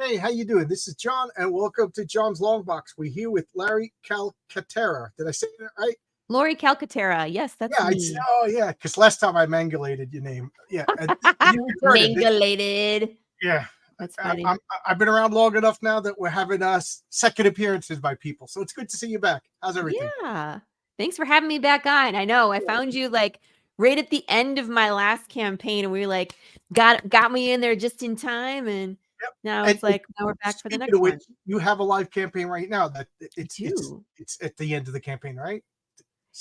Hey, how you doing? This is John, and welcome to John's Long Box. We're here with Larry Calcaterra. Did I say that right? Lori Calcaterra. Yes, that's Yeah, me. yeah, because last time I mangulated your name. Yeah, and you returned it. Mangalated. Yeah, That's funny. I've been around long enough now that we're having second appearances by people, so it's good to see you back. How's everything? Yeah. Thanks for having me back on. I know I found you like right at the end of my last campaign, and we like got me in there just in time, and Yep. now And it's like now we're back for the speaking next of which, one. you have a live campaign right now. That I it's do. at the end of the campaign, right?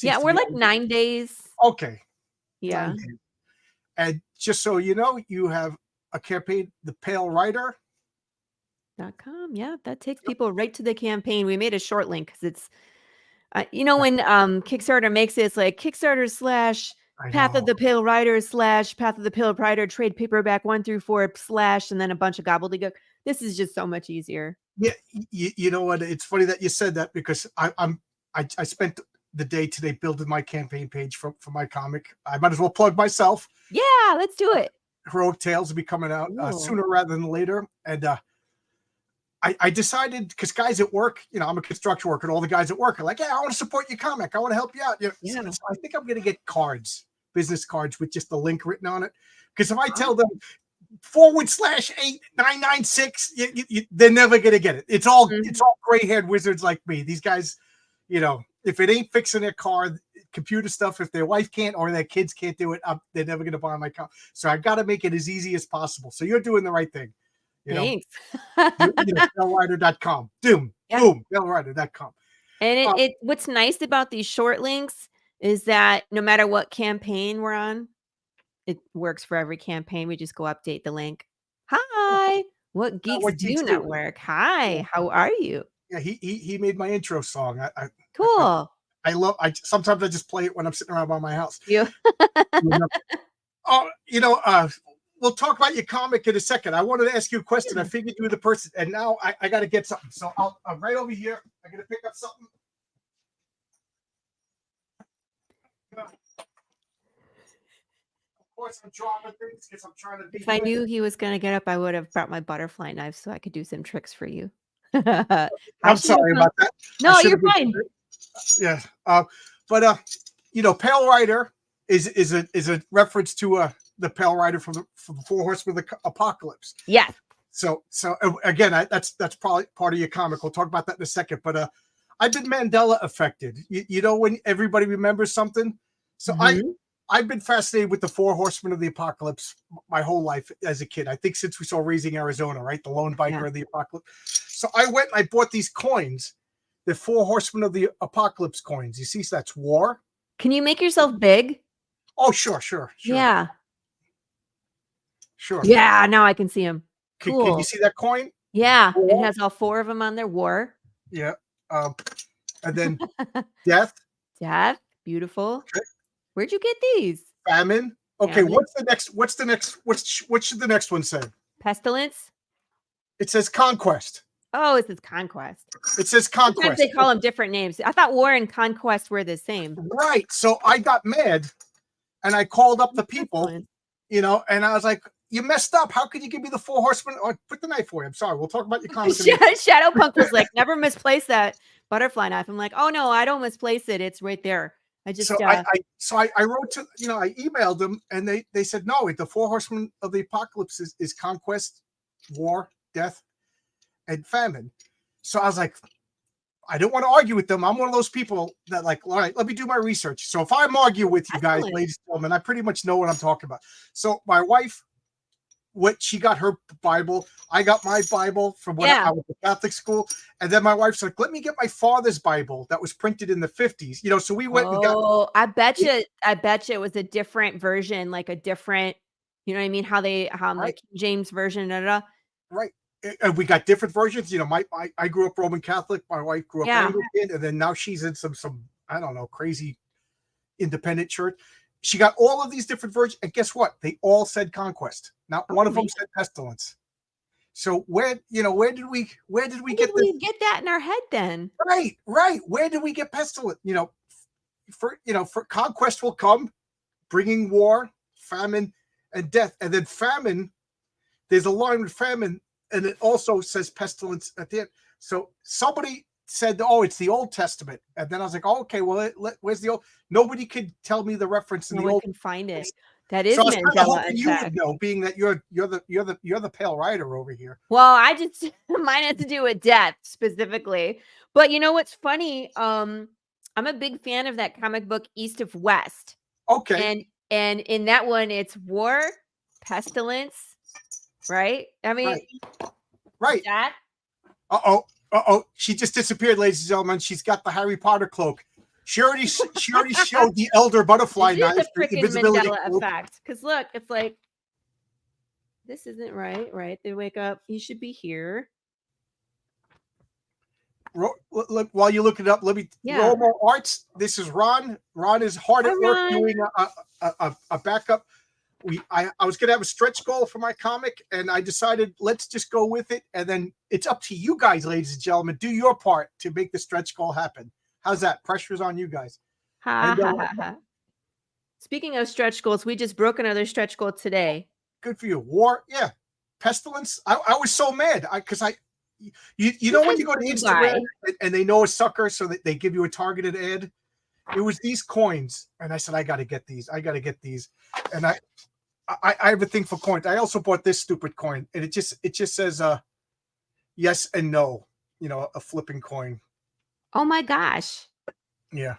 Yeah, Seems to we're be like 9 days. okay. Yeah. 9 days. And just so you know, you have a campaign, the Pale Rider. .com. Yeah, that takes people right to the campaign. We made a short link because it's when Kickstarter makes it, it's like Kickstarter / I Path of know. the Pale Rider / Path of the Pale Rider trade paperback 1 through 4 / and then a bunch of gobbledygook. This is just so much easier. Yeah, you know what? It's funny that you said that because I spent the day today building my campaign page for my comic. I might as well plug myself. Yeah, let's do it. Heroic Tales will be coming out Cool. sooner rather than later, and I decided because guys at work, I'm a construction worker, and all the guys at work are like, "Yeah, I want to support your comic. I want to help you out." Yeah. So I think I'm going to get business cards with just the link written on it. Because if I tell them /8996, they're never going to get it. It's all gray-haired wizards like me. These guys, if it ain't fixing their car, computer stuff, if their wife can't or their kids can't do it, they're never going to buy my car. So I got to make it as easy as possible. So you're doing the right thing. Thanks. Bellrider.com. Boom, Bellrider.com. And what's nice about these short links is that no matter what campaign we're on, it works for every campaign. We just go update the link. Hi, what geeks do network? Hi, how are you? Yeah, he made my intro song. Cool. Sometimes I just play it when I'm sitting around by my house. You. We'll talk about your comic in a second. I wanted to ask you a question. I figured you were the person, and now I got to get something. So I'm right over here. I'm going to pick up something. Of course, I'm dropping things because I'm trying to be. If I knew he was going to get up, I would have brought my butterfly knife so I could do some tricks for you. I'm sorry about that. No, you're fine. Yeah. But Pale Rider is a reference to the Pale Rider from the Four Horsemen of the Apocalypse. Yes. So again, that's probably part of your comic. We'll talk about that in a second. But I've been Mandela affected. When everybody remembers something. So I've been fascinated with the Four Horsemen of the Apocalypse my whole life as a kid. I think since we saw Raising Arizona, right? The lone biker of the apocalypse. So I went and I bought these coins, the Four Horsemen of the Apocalypse coins. You see, so that's war. Can you make yourself big? Oh, sure. Yeah. Sure. Yeah, now I can see him. Cool. Can you see that coin? Yeah, it has all 4 of them on there. War. Yeah. And then death. Death. Beautiful. Okay. Where'd you get these? Famine. Okay, famine. What's the next? What should the next one say? Pestilence. It says conquest. Oh, it says conquest. It says conquest. Sometimes they call them different names. I thought war and conquest were the same. Right. So I got mad, and I called up the people, and I was like, "You messed up. How could you give me the Four Horsemen?" Or put the knife away. I'm sorry. We'll talk about your comic. Shadowpunk was like, "Never misplace that butterfly knife." I'm like, "Oh no, I don't misplace it. It's right there." I just I wrote to I emailed them, and they said no. The Four Horsemen of the Apocalypse is conquest, war, death, and famine. So I was like, I don't want to argue with them. I'm one of those people that like, all right, let me do my research. So if I'm arguing with you guys, ladies and gentlemen, I pretty much know what I'm talking about. So my wife, she got her Bible. I got my Bible from when I was at Catholic school. And then my wife's like, let me get my father's Bible that was printed in the 50s. So we went and got. Oh, I bet you it was a different version, like a different, you know what I mean? How the King James version, Right. And we got different versions. I grew up Roman Catholic. My wife grew up Anglican. And then now she's in some, I don't know, crazy independent church. She got all of these different versions. And guess what? They all said conquest. Not one of them said pestilence. So where did we get that in our head then? Right. Where did we get pestilence? For conquest will come, bringing war, famine, and death. And then famine, there's a line with famine and it also says pestilence at the end. So somebody said, "Oh, it's the Old Testament," and then I was like, "Oh, okay, well, where's the old?" Nobody could tell me the reference in No the one Old. can find it. That is So I was kind of Mandela hoping you would effect. know, being that you're the pale rider over here. Well, I just mine has to do with death specifically. But you know what's funny? I'm a big fan of that comic book East of West. Okay, And in that one it's war, pestilence, right? I mean, right. that Uh oh. She just disappeared, ladies and gentlemen. She's got the Harry Potter cloak. She already showed the Elder Butterfly this is knife, a the freaking invisibility Mandela cloak. effect. Because look, it's like this isn't right, right? They wake up, he should be here. While you look it up, let me Yeah. Romo Arts. This is Ron. Ron is hard Hi, at work Ron. doing a backup. I was gonna have a stretch goal for my comic, and I decided let's just go with it. And then it's up to you guys, ladies and gentlemen. Do your part to make the stretch goal happen. How's that? Pressure's on you guys. Ha And ha ha ha. Speaking of stretch goals, we just broke another stretch goal today. good for you. War, yeah. Pestilence. I was so mad because you know when you go to Instagram and they know a sucker, so that they give you a targeted ad. It was these coins, and I said I got to get these. I got to get these, and I have a thing for coins. I also bought this stupid coin, and it just says yes and no. You know, a flipping coin. Oh my gosh. Yeah.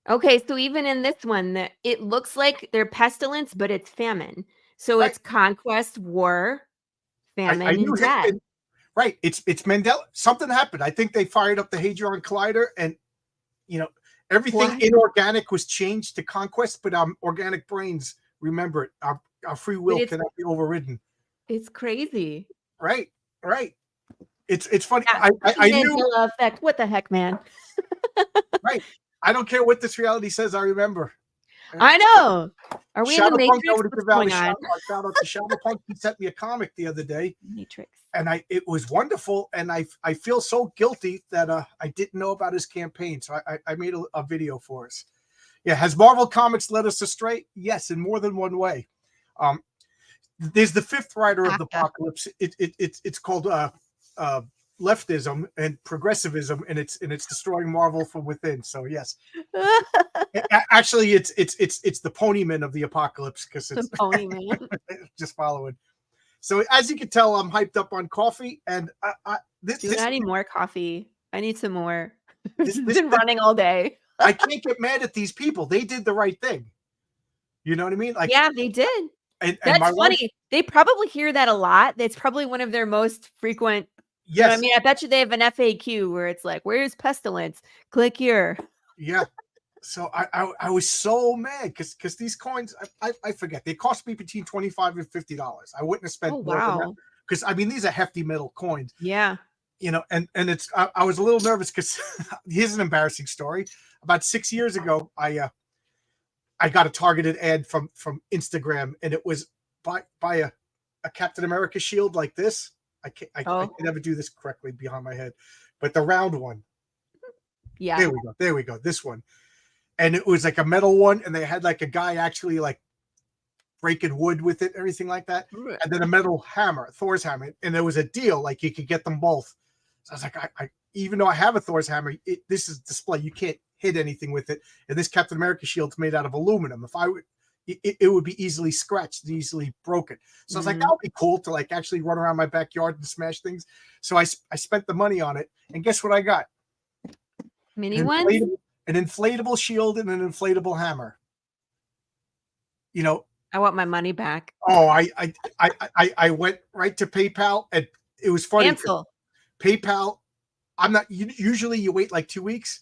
Okay, so even in this one, it looks like they're pestilence, but it's famine. So Right. it's conquest, war, famine, I knew and death. right. It's Mandela. Something happened. I think they fired up the Hadron Collider, and you know everything inorganic was changed to conquest, but organic brains remember it. Our free will cannot be overridden. It's crazy. Right. It's funny. Yeah, I knew. Mandela effect. What the heck, man? Right. I don't care what this reality says. I remember. I know. Are we in the Matrix? What's going on? Shout out to Shadowpunk. He sent me a comic the other day. Matrix. And it was wonderful. And I feel so guilty that I didn't know about his campaign. So I made a video for us. Yeah. Has Marvel Comics led us astray? Yes, in more than one way. There's the fifth writer of the Apocalypse. It's called leftism and progressivism, and it's destroying Marvel from within. So yes, actually, it's the Ponyman of the Apocalypse because it's the Ponyman. Just following. So as you can tell, I'm hyped up on coffee, and I need more coffee. I need some more. This has been running all day. I can't get mad at these people. They did the right thing. You know what I mean? Like, yeah, they did. And that's funny. They probably hear that a lot. That's probably one of their most frequent. Yes. You know what I mean, I bet you they have an FAQ where it's like, "Where's pestilence? Click here." Yeah. So I was so mad because these coins, I forget, they cost me between $25 and $50. I wouldn't have spent more than that because I mean these are hefty metal coins. Yeah. You know, and it's I was a little nervous because here's an embarrassing story. About 6 years ago, I got a targeted ad from Instagram, and it was by a Captain America shield like this. I can never do this correctly behind my head, but the round one. Yeah. There we go. This one. And it was like a metal one, and they had like a guy actually like breaking wood with it, everything like that. And then a metal hammer, Thor's hammer. And there was a deal, like you could get them both. So I was like, I even though I have a Thor's hammer, this is display. You can't hit anything with it. And this Captain America shield's made out of aluminum. If I would, it would be easily scratched, easily broken. So I was like, that would be cool to like actually run around my backyard and smash things. So I spent the money on it. And guess what I got? Mini ones? An inflatable shield and an inflatable hammer. You know, I want my money back. Oh, I went right to PayPal, and it was funny. Cancel. PayPal. I'm not usually you wait like 2 weeks.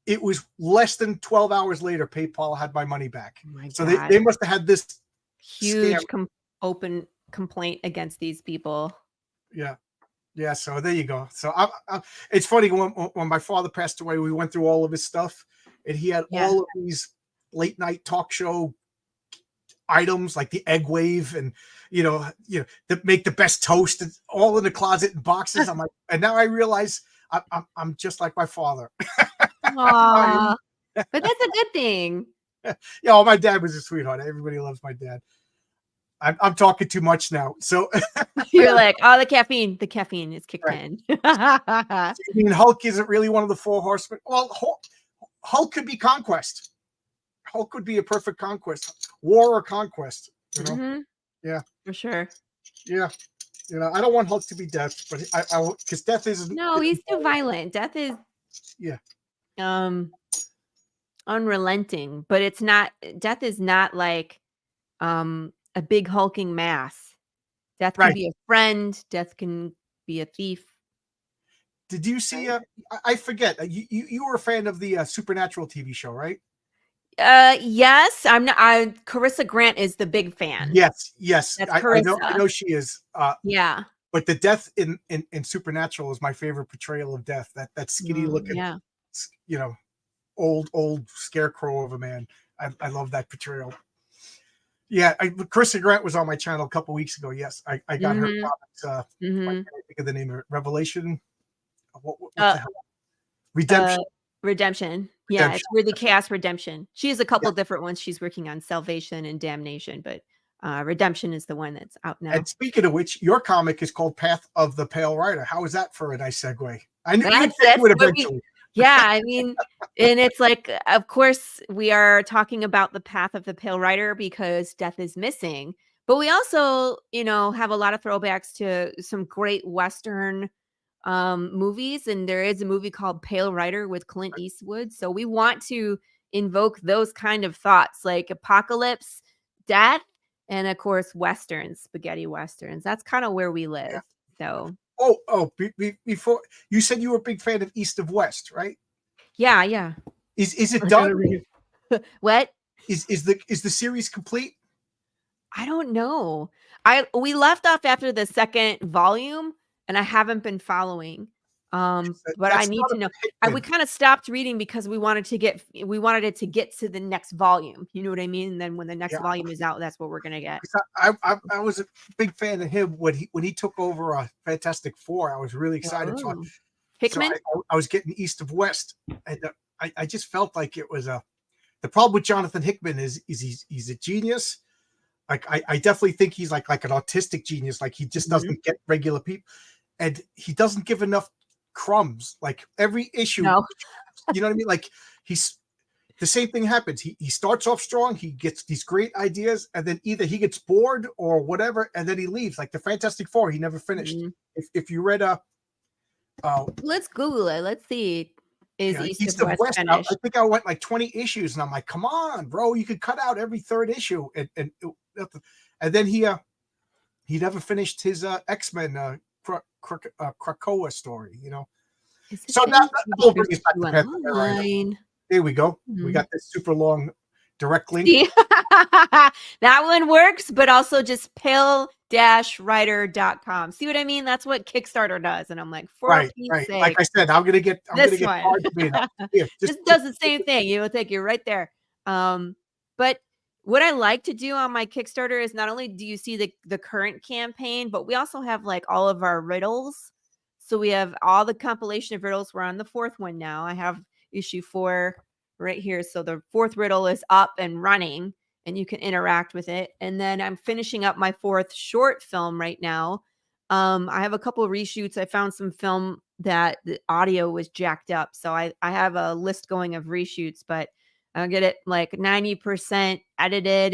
It was less than 12 hours later. PayPal had my money back. Oh so they must have had this huge open complaint against these people. Yeah. So there you go. So it's funny when my father passed away, we went through all of his stuff, and he had all of these late night talk show items like the egg wave and you know that make the best toast, and all in the closet in boxes. I'm like, and now I realize I'm just like my father. Aww. But that's a good thing. Yeah, well, my dad was a sweetheart. Everybody loves my dad. I'm talking too much now. So You're like, oh, the caffeine is kicked right. in. I mean, Hulk isn't really one of the four horsemen. Well, Hulk could be conquest. Hulk would be a perfect conquest, war or conquest. You know, Hmm. yeah, For sure. yeah. You know, I don't want Hulk to be Death, but I because Death isn't. No, he's too violent. Death is Yeah, um unrelenting, but it's not Death is not like a big hulking mass. Death can right. be a friend, Death can be a thief, Did you see? right? I forget. You were a fan of the Supernatural TV show, right? Yes, I'm not Carissa Grant is the big fan. Yes, yes. That's I Carissa. know she is. Yeah. But the death in Supernatural is my favorite portrayal of death. That skinny looking, Yeah. you know, old scarecrow of a man. I love that portrayal. Yeah, Krista Grant was on my channel a couple weeks ago. Yes, I got her Mhm. comics. I Mhm. can't think of the name of it. Revelation. What Uh the hell? uh Redemption. Redemption. Yeah, it's Redemption. Worthy Chaos Redemption. She has a Yeah. couple different ones she's working on, Salvation and Damnation, but Redemption is the one that's out now. And speaking of which, your comic is called Path of the Pale Rider. How is that for a nice segue? I knew you'd get That's to it what we eventually. Yeah, I mean, and it's like, of course, we are talking about the path of the Pale Rider because Death is missing, but we also, have a lot of throwbacks to some great Western movies, and there is a movie called Pale Rider with Clint Eastwood. So we want to invoke those kind of thoughts, like apocalypse, death, and of course, westerns, spaghetti westerns. That's kind of where we Yeah. live. So Before you said you were a big fan of East of West, right? yeah, yeah. Is it done? What? Is the series complete? I don't know. We left off after the second volume, and I haven't been following. But I That's need not to a know. We Hickman. kind of stopped reading because we wanted it to get to the next volume. You know what I mean? And then when the next Yeah, volume is out, that's what we're gonna get. 'cause I was a big fan of him when he took over Fantastic Four. I was really excited. Oh, So Hickman? I was getting East of West, and I just felt like it was a. The problem with Jonathan Hickman is he's a genius. Like I definitely think he's like an autistic genius. Like he just Mhm. doesn't get regular people, and he doesn't give enough crumbs. Like every issue, No. you know what I mean? Like he's the same thing happens. He starts off strong, he gets these great ideas, and then either he gets bored or whatever, and then he leaves. Like the Fantastic Four, he never finished. Mhm. If you read uh Let's Google it. Let's see. Is East of East of West West, I finished? think I went like 20 issues, and I'm like, come on, bro, you could cut out every third issue, and then he never finished his X-Men Krakoa story, you know. Is it So now finished? that Maybe will bring there's us back to 2 Path of the Rider. online. There we go. We Mhm. got this super long direct link. See? That one works, but also just pale-rider.com. See what I mean? That's what Kickstarter does. And I'm like, for Right, Pete's right. Like sake, I said, I'm gonna get this one. cards made up. Here, This does the same thing. It'll take you right there. But what I like to do on my Kickstarter is not only do you see the current campaign, but we also have like all of our riddles. So we have all the compilation of riddles. We're on the 4th one now. I have issue 4 right here. So the 4th riddle is up and running and you can interact with it. And then I'm finishing up my 4th short film right now. I have a couple of reshoots. I found some film that the audio was jacked up. So I have a list going of reshoots, but I'll get it like 90% edited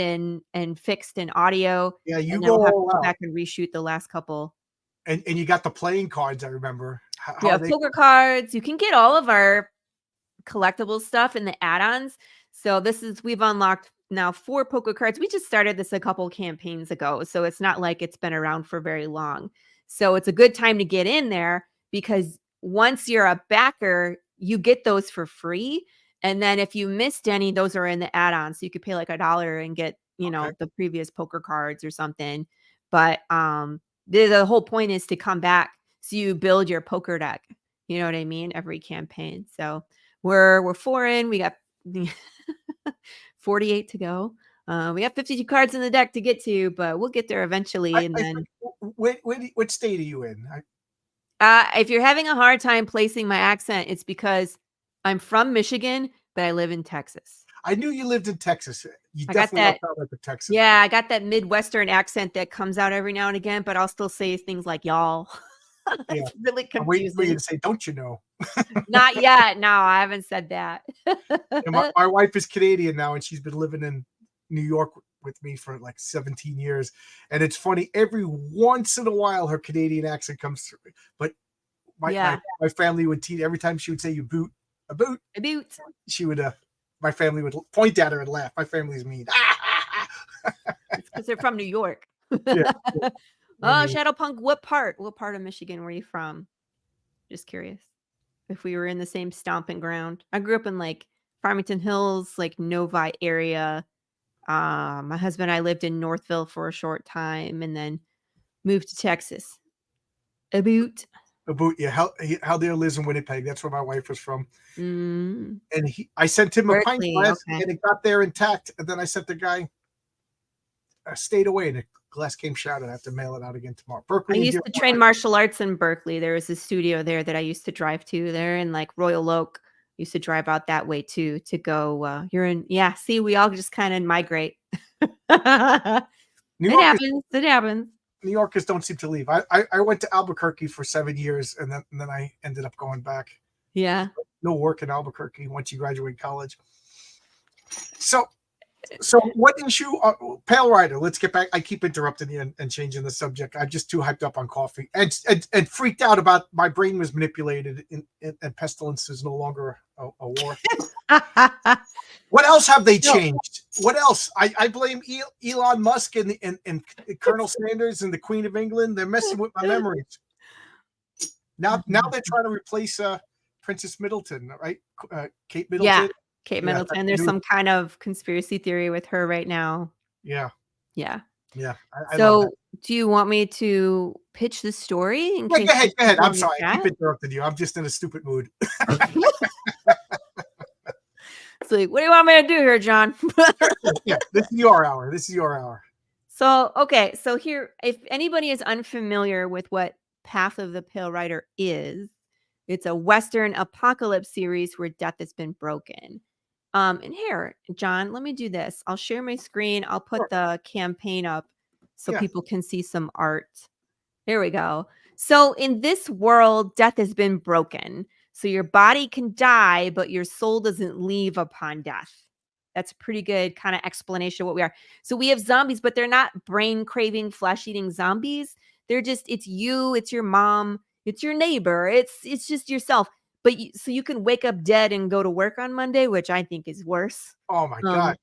and fixed in audio. Yeah, you And then go we'll have to all go out. back and reshoot the last couple. And you got the playing cards, I remember. How Yeah, are they? poker cards. You can get all of our collectible stuff in the add-ons. So we've unlocked now 4 poker cards. We just started this a couple campaigns ago, so it's not like it's been around for very long. So it's a good time to get in there because once you're a backer, you get those for free. And then if you missed any, those are in the add-on. So you could pay like $1 and get, Okay. the previous poker cards or something. But the whole point is to come back so you build your poker deck. You know what I mean? Every campaign. So we're 4 in. We got 48 to go. We got 52 cards in the deck to get to, but we'll get there eventually. And I then, what state are you in? if you're having a hard time placing my accent, it's because I'm from Michigan, but I live in Texas. I knew you lived in Texas. You I got definitely don't that. sound like a Texan. Yeah, I got that Midwestern accent that comes out every now and again, but I'll still say things like y'all. Yeah. It's really I'm waiting for you confusing. to say, "Don't you know?" Not yet. No, I haven't said that. And my wife is Canadian now, and she's been living in New York with me for like 17 years. And it's funny, every once in a while her Canadian accent comes through. But Yeah. my family would tease every time she would say you boot a boot, A boot. she would my family would point at her and laugh. My family's mean. It's because they're from New York. Yeah. I Oh, mean, Shadowpunk, what part? What part of Michigan were you from? Just curious. If we were in the same stomping ground. I grew up in like Farmington Hills, like Novi area. My husband and I lived in Northville for a short time and then moved to Texas. A boot. a boot, yeah. How there lives in Winnipeg. That's where my wife was from. Mm, And I sent him a pint Berkeley. glass, Okay. and it got there intact. And then I sent the guy stayed away, and the glass came shattered. I have to mail it out again tomorrow. I Berkeley and used to train martial arts in Berkeley. There was a studio there that I used to drive to there in like Royal Oak. Used to drive out that way too to go. You're in, yeah. See, we all just kind of migrate. New It Yorkers, happens. It happens. New Yorkers don't seem to leave. I went to Albuquerque for 7 years, and then I ended up going back. Yeah. No work in Albuquerque once you graduate college. So what issue? Pale Rider. Let's get back. I keep interrupting you and changing the subject. I'm just too hyped up on coffee and freaked out about my brain was manipulated, and pestilence is no longer a war. What else have they changed? What else? I blame Elon Musk and Colonel Sanders and the Queen of England. They're messing with my memories. Now they're trying to replace Princess Middleton, right? Kate Middleton. Yeah. Kate Yeah, Middleton. There's some kind of conspiracy theory with her right now. Yeah. Yeah. Yeah. I love So, that. do you want me to pitch the story in Yeah, case go ahead. Go ahead. people I'm in the sorry. I keep chat? interrupting you. I'm just in a stupid mood. It's like, what do you want me to do here, John? Yeah, this is your hour. This is your hour. So, okay. So here, if anybody is unfamiliar with what Path of the Pale Rider is, it's a Western apocalypse series where death has been broken. And here, John, let me do this. I'll share my screen. I'll put Sure. the campaign up so Yeah. people can see some art. There we go. So in this world, death has been broken. So your body can die, but your soul doesn't leave upon death. That's a pretty good kind of explanation of what we are. So we have zombies, but they're not brain craving, flesh eating zombies. They're just, it's you, it's your mom, it's your neighbor, it's just yourself. But so you can wake up dead and go to work on Monday, which I think is worse. Oh my God.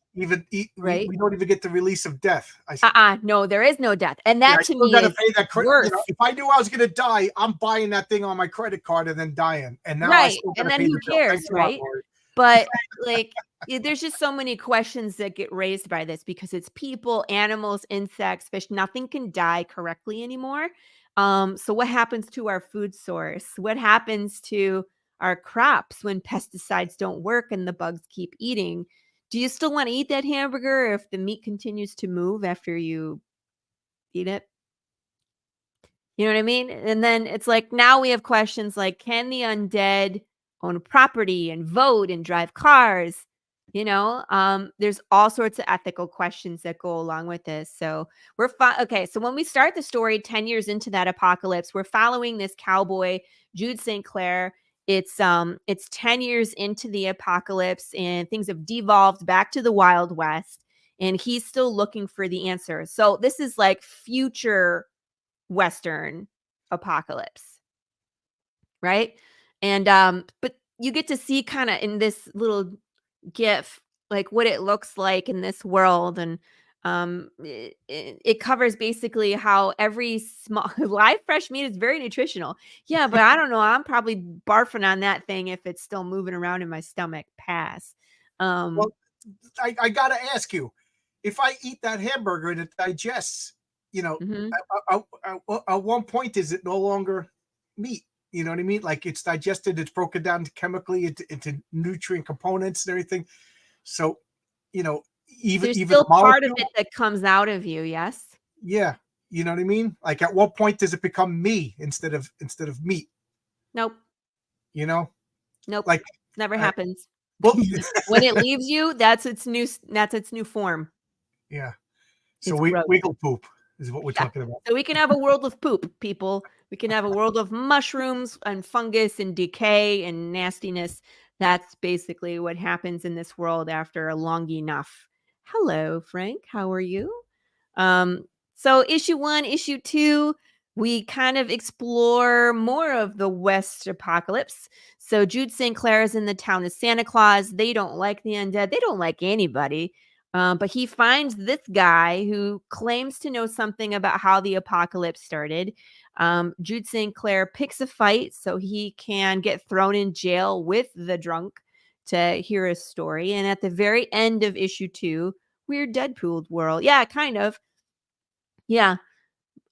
Right? We don't even get the release of death. I No, there is no death. And that to still me got to is pay that credit. worse. If I knew I was going to die, I'm buying that thing on my credit card and then dying. And now I Right. still And got to then pay who the bill. cares, Thanks a lot, right? Lori. But like, there's just so many questions that get raised by this because it's people, animals, insects, fish. Nothing can die correctly anymore. So what happens to our food source? What happens to our crops when pesticides don't work and the bugs keep eating? Do you still want to eat that hamburger if the meat continues to move after you eat it? You know what I mean? And then it's like now we have questions like, can the undead own property and vote and drive cars? There's all sorts of ethical questions that go along with this. So okay. So when we start the story 10 years into that apocalypse, we're following this cowboy, Jude St. Clair. It's 10 years into the apocalypse and things have devolved back to the Wild West. And he's still looking for the answer. So this is like future Western apocalypse, right? And but you get to see kind of in this little gif like what it looks like in this world, and it covers basically how every small live fresh meat is very nutritional. Yeah, but I don't know, I'm probably barfing on that thing if it's still moving around in my stomach. Pass. Well, I got to ask you, if I eat that hamburger and it digests, Mhm. at one point, is it no longer meat? You know what I mean? Like it's digested, it's broken down chemically into nutrient components and everything. So, even There's even still the part of molecule, it that comes out of you. Yes. yeah. You know what I mean? Like at what point does it become me instead of meat? Nope. You know, Nope. like Never I, happens. Well, When it leaves you, that's its new form. yeah. So It's we gross. wiggle poop is what we're Yeah. talking about. So we can have a world of poop, people. We can have a world of mushrooms and fungus and decay and nastiness. That's basically what happens in this world after a long enough. Hello, Frank. How are you? So issue 1, issue 2, we kind of explore more of the West apocalypse. So Jude St. Clair is in the town of Santa Claus. They don't like the undead. They don't like anybody. But he finds this guy who claims to know something about how the apocalypse started. Jude St. Clair picks a fight so he can get thrown in jail with the drunk to hear his story. And at the very end of issue 2, weird Deadpool world. Yeah, kind of. Yeah.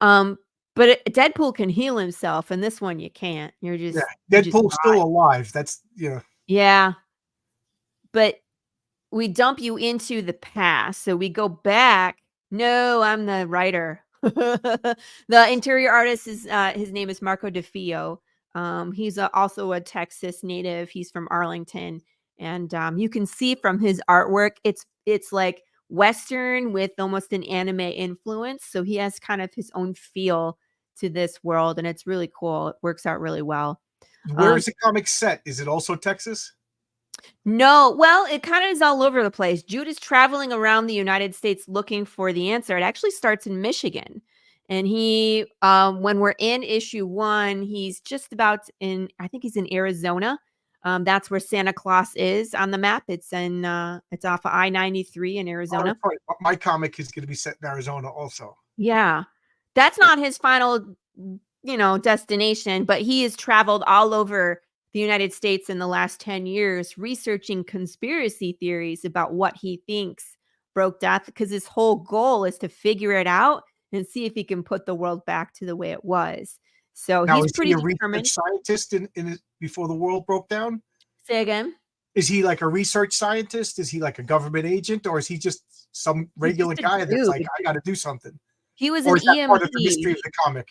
Um, but Deadpool can heal himself, and this one you can't. Yeah, You just Deadpool's die. still alive. That's Yeah. But we dump you into the past. So we go back. No, I'm the writer. The interior artist is his name is Marco DeFio. He's also a Texas native. He's from Arlington, and you can see from his artwork, it's like Western with almost an anime influence. So he has kind of his own feel to this world, and it's really cool. It works out really well. Where is the comic set? Is it also Texas? No, well, it kind of is all over the place. Jude is traveling around the United States looking for the answer. It actually starts in Michigan. And he, when we're in issue 1, he's just about in, I think he's in Arizona. That's where Santa Claus is on the map. It's off of I-93 in Oh, Arizona. that's right. My comic is going to be set in Arizona also. Yeah. That's not his final, destination, but he has traveled all over the United States in the last 10 years researching conspiracy theories about what he thinks broke death, because his whole goal is to figure it out and see if he can put the world back to the way it was. So Now, he's is he pretty a determined. research scientist before the world broke down? Say again. Is he like a research scientist? Is he like a government agent, or is he just some He's regular just a guy that's like, dude. I got to do something? He was Or an is that part of the EMT. mystery of the comic?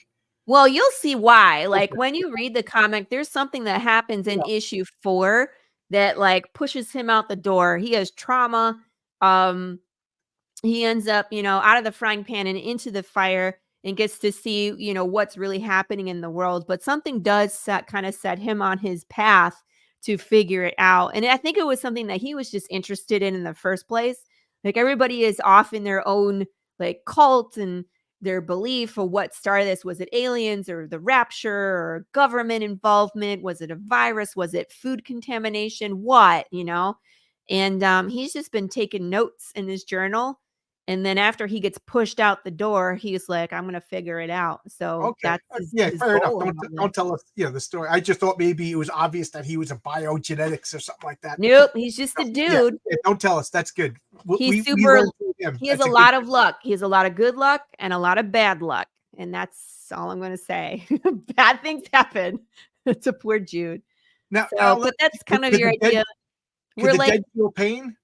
Well, you'll see why. Like Okay. when you read the comic, there's something that happens in Yeah. issue 4 that like pushes him out the door. He has trauma. Um, he ends up, out of the frying pan and into the fire and gets to see, what's really happening in the world. But something does set him on his path to figure it out. And I think it was something that he was just interested in the first place. Like everybody is off in their own like cult and their belief of what started this. Was it aliens or the rapture or government involvement? Was it a virus? Was it food contamination? What, And he's just been taking notes in his journal. And then after he gets pushed out the door, he's like, I'm going to figure it out. So Okay. that's Yeah, his fair enough. goal. Don't tell us, the story. I just thought maybe it was obvious that he was a biogenetics or something like that. Nope. He's just a dude. Yeah, don't tell us. That's good. He's We super, learned through him. he has That's a good lot thing. of luck. He has a lot of good luck and a lot of bad luck. And that's all I'm going to say. Bad things happen to poor Jude. Now, But that's kind of could your the idea. Could the like, dead feel pain?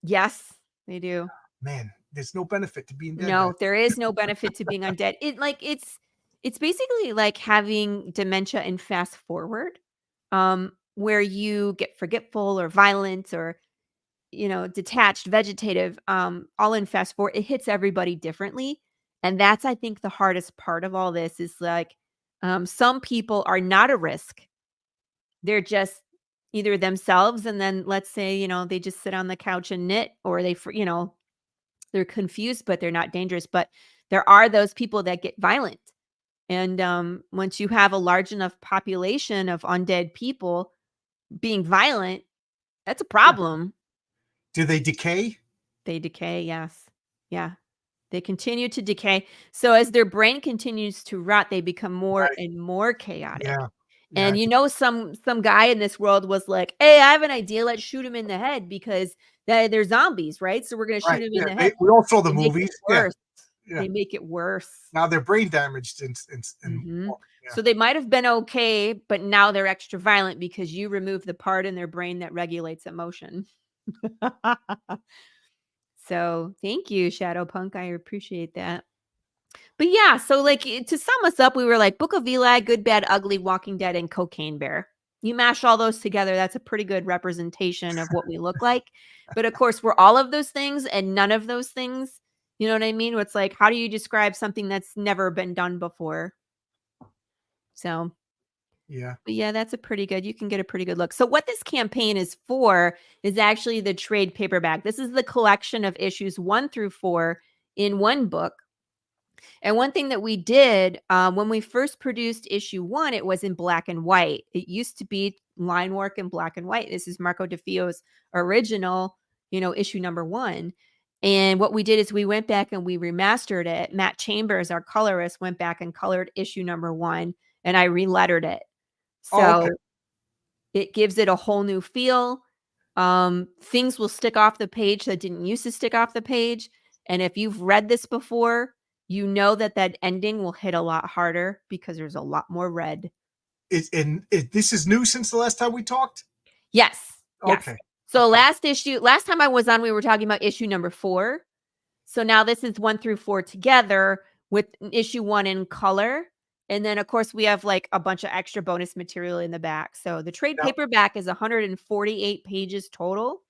yes, they do. Man, there's no benefit to being dead. No, man. there is no benefit to being undead. It's basically like having dementia in fast forward, where you get forgetful or violent or detached, vegetative, all in fast forward. It hits everybody differently, and that's I think the hardest part of all this is like some people are not a risk. They're just either themselves, and then let's say they just sit on the couch and knit, or they're confused, but they're not dangerous. But there are those people that get violent. And once you have a large enough population of undead people being violent, that's a problem. Do they decay? They decay, yes. Yeah. They continue to decay. So as their brain continues to rot, they become more Right. and more chaotic. Yeah. And some guy in this world was like, "Hey, I have an idea. Let's shoot him in the head because they're zombies, right? So we're gonna shoot Right. him in Yeah. the head." We all saw the They make it movies. Yeah. worse. Yeah. They make it worse. Now they're brain damaged and Mhm. yeah. So they might have been okay, but now they're extra violent because you remove the part in their brain that regulates emotion. So thank you, Shadowpunk. I appreciate that. But yeah, so like to sum us up, we were like Book of Eli, Good, Bad, Ugly, Walking Dead, and Cocaine Bear. You mash all those together, that's a pretty good representation of what we look like. But of course, we're all of those things and none of those things. You know what I mean? It's like, how do you describe something that's never been done before? So, Yeah. but yeah, that's a pretty good. You can get a pretty good look. So, what this campaign is for is actually the trade paperback. This is the collection of issues 1 through 4 in one book. And one thing that we did when we first produced issue 1, it was in black and white. It used to be line work in black and white. This is Marco DeFio's original, issue number 1. And what we did is we went back and we remastered it. Matt Chambers, our colorist, went back and colored issue number 1, and I relettered it. Oh, okay. So it gives it a whole new feel. Things will stick off the page that didn't used to stick off the page. And if you've read this before, you know that ending will hit a lot harder because there's a lot more red. This is new since the last time we talked? Yes. Okay. So last time I was on, we were talking about issue number 4. So now this is 1 through 4 together with issue 1 in color. And then, of course, we have like a bunch of extra bonus material in the back. So the trade paperback is 148 pages total.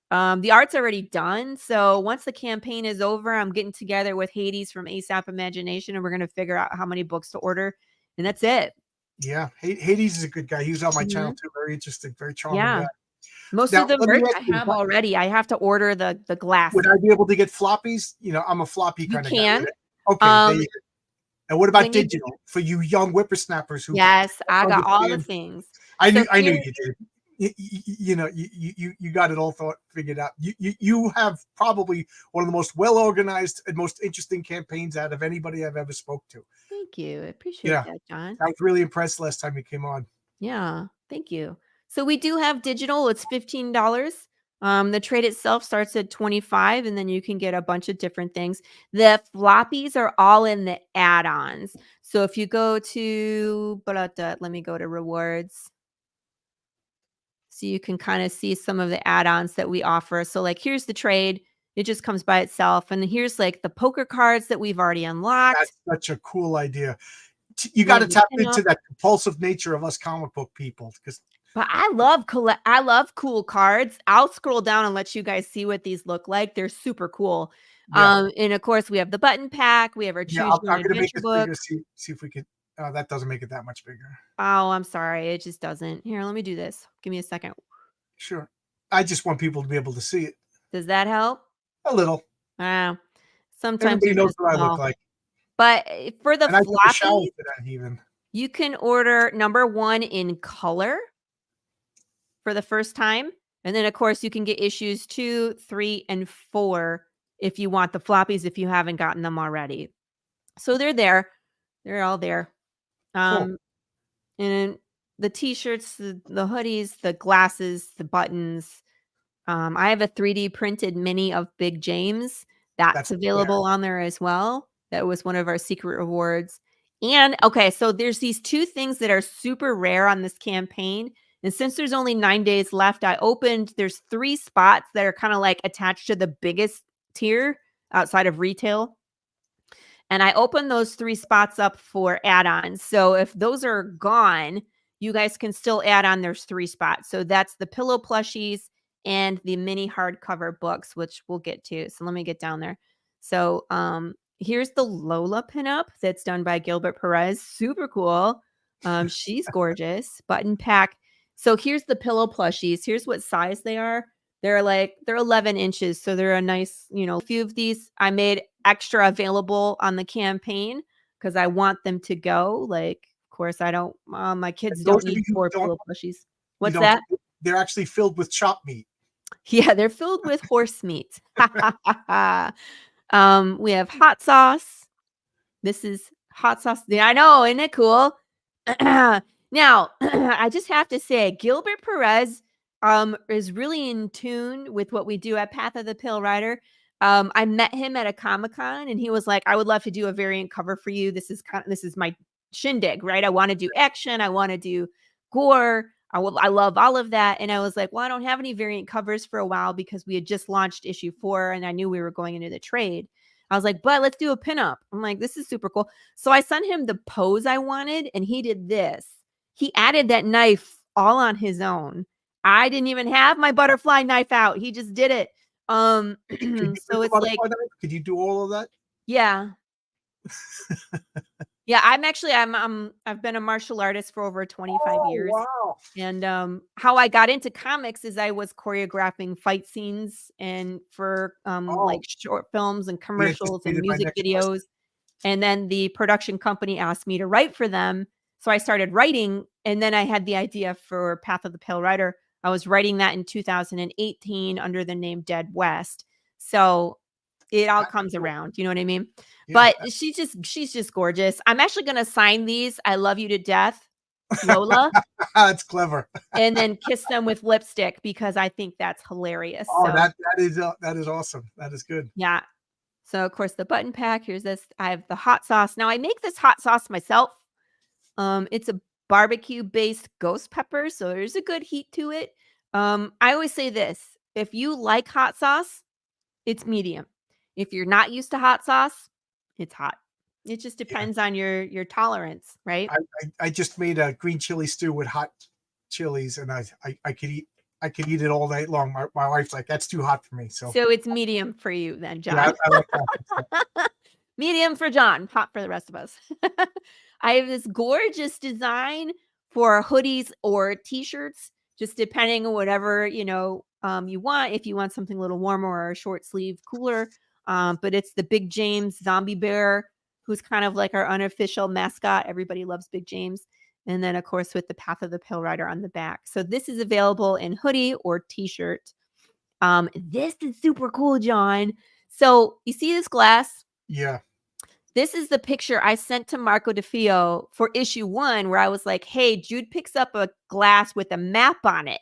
The art's already done. So once the campaign is over, I'm getting together with Hades from ASAP Imagination, and we're going to figure out how many books to order. And that's it. Yeah. Hades is a good guy. He was on my channel too. Very interesting. Very charming guy. Most of the merch I have already. I have to order the glass. Would I be able to get floppies? I'm a floppy kind of guy. Okay. And what about digital for you young whippersnappers who? Yes, I got all the things. I knew you did. You got it all figured out. You have probably one of the most well organized and most interesting campaigns out of anybody I've ever spoke to. Thank you. I appreciate that, John. I was really impressed last time you came on. Yeah, thank you. So we do have digital. It's $15. The trade itself starts at $25, and then you can get a bunch of different things. The floppies are all in the add-ons. So if you go to, let me go to rewards. So you can kind of see some of the add-ons that we offer. So like, here's the trade. It just comes by itself. And here's like the poker cards that we've already unlocked. That's such a cool idea. You got to tap into that compulsive nature of us comic book people. But I love cool cards. I'll scroll down and let you guys see what these look like. They're super cool. Yeah. And of course, we have the button pack. We have our Choose Your Adventure book. See if we could. That doesn't make it that much bigger. Oh, I'm sorry. It just doesn't. Here, let me do this. Give me a second. Sure. I just want people to be able to see it. Does that help? A little. Sometimes everybody knows what I look like. But for the floppies, you can order number 1 in color for the first time. And then, of course, you can get issues 2, 3, and 4 if you want the floppies, if you haven't gotten them already. So they're there. They're all there. Cool. And the t-shirts, the hoodies, the glasses, the buttons. I have a 3D printed mini of Big James. That's available on there as well. That was one of our secret rewards. And okay, so there's these 2 things that are super rare on this campaign. And since there's only 9 days left, there's 3 spots that are kind of like attached to the biggest tier outside of retail. And I opened those 3 spots up for add-ons. So if those are gone, you guys can still add on. There's 3 spots. So that's the pillow plushies and the mini hardcover books, which we'll get to. So let me get down there. So here's the Lola pinup that's done by Gilbert Perez. Super cool. She's gorgeous. Button pack. So here's the pillow plushies. Here's what size they are. They're 11 inches. So they're a nice, a few of these I made extra available on the campaign because I want them to go. Like, of course, I don't, my kids don't need 4 pillow plushies. What's that? They're actually filled with chopped meat. Yeah, they're filled with horse meat. We have hot sauce. This is hot sauce. Yeah, I know. Isn't it cool? Now, I just have to say, Gilbert Perez is really in tune with what we do at Path of the Pale Rider. I met him at a Comic-Con, and he was like, I would love to do a variant cover for you. This is my shindig, right? I want to do action. I want to do gore. I love all of that. And I was like, well, I don't have any variant covers for a while because we had just launched issue 4 and I knew we were going into the trade. I was like, but let's do a pinup. I'm like, this is super cool. So I sent him the pose I wanted and he did this. He added that knife all on his own. I didn't even have my butterfly knife out. He just did it. Could you do So the it's like, butterfly knife? Could you do all of that? yeah. Yeah, I've been a martial artist for over 25 Oh, years. wow. And how I got into comics is I was choreographing fight scenes and for Oh, like short films and you commercials and anticipated my music next question. videos. And then the production company asked me to write for them. So I started writing, and then I had the idea for Path of the Pale Rider. I was writing that in 2018 under the name Dead West. So it all That's comes cool. around, you know what I mean? Yeah, But she's just gorgeous. I'm actually gonna sign these. I love you to death, Lola, that's clever. and then kiss them with lipstick because I think that's hilarious. Oh, So that is awesome. That is good. yeah. So of course the button pack. Here's this. I have the hot sauce. Now I make this hot sauce myself. It's a barbecue based ghost pepper, so there's a good heat to it. I always say this: if you like hot sauce, it's medium. If you're not used to hot sauce, it's hot. It just Yeah. depends on your tolerance, right? I just made a green chili stew with hot chilies, and I could eat it all night long. My wife's like, that's too hot for me. So So it's medium for you then, yeah, John. I like that. Medium for John, hot for the rest of us. I have this gorgeous design for hoodies or t-shirts, just depending on whatever, you want. If you want something a little warmer or a short sleeve cooler. But it's the Big James zombie bear, who's kind of like our unofficial mascot. Everybody loves Big James. And then, of course, with the Path of the Pale Rider on the back. So this is available in hoodie or t-shirt. This is super cool, John. So you see this glass? Yeah. This is the picture I sent to Marco DeFeo for issue 1, where I was like, hey, Jude picks up a glass with a map on it.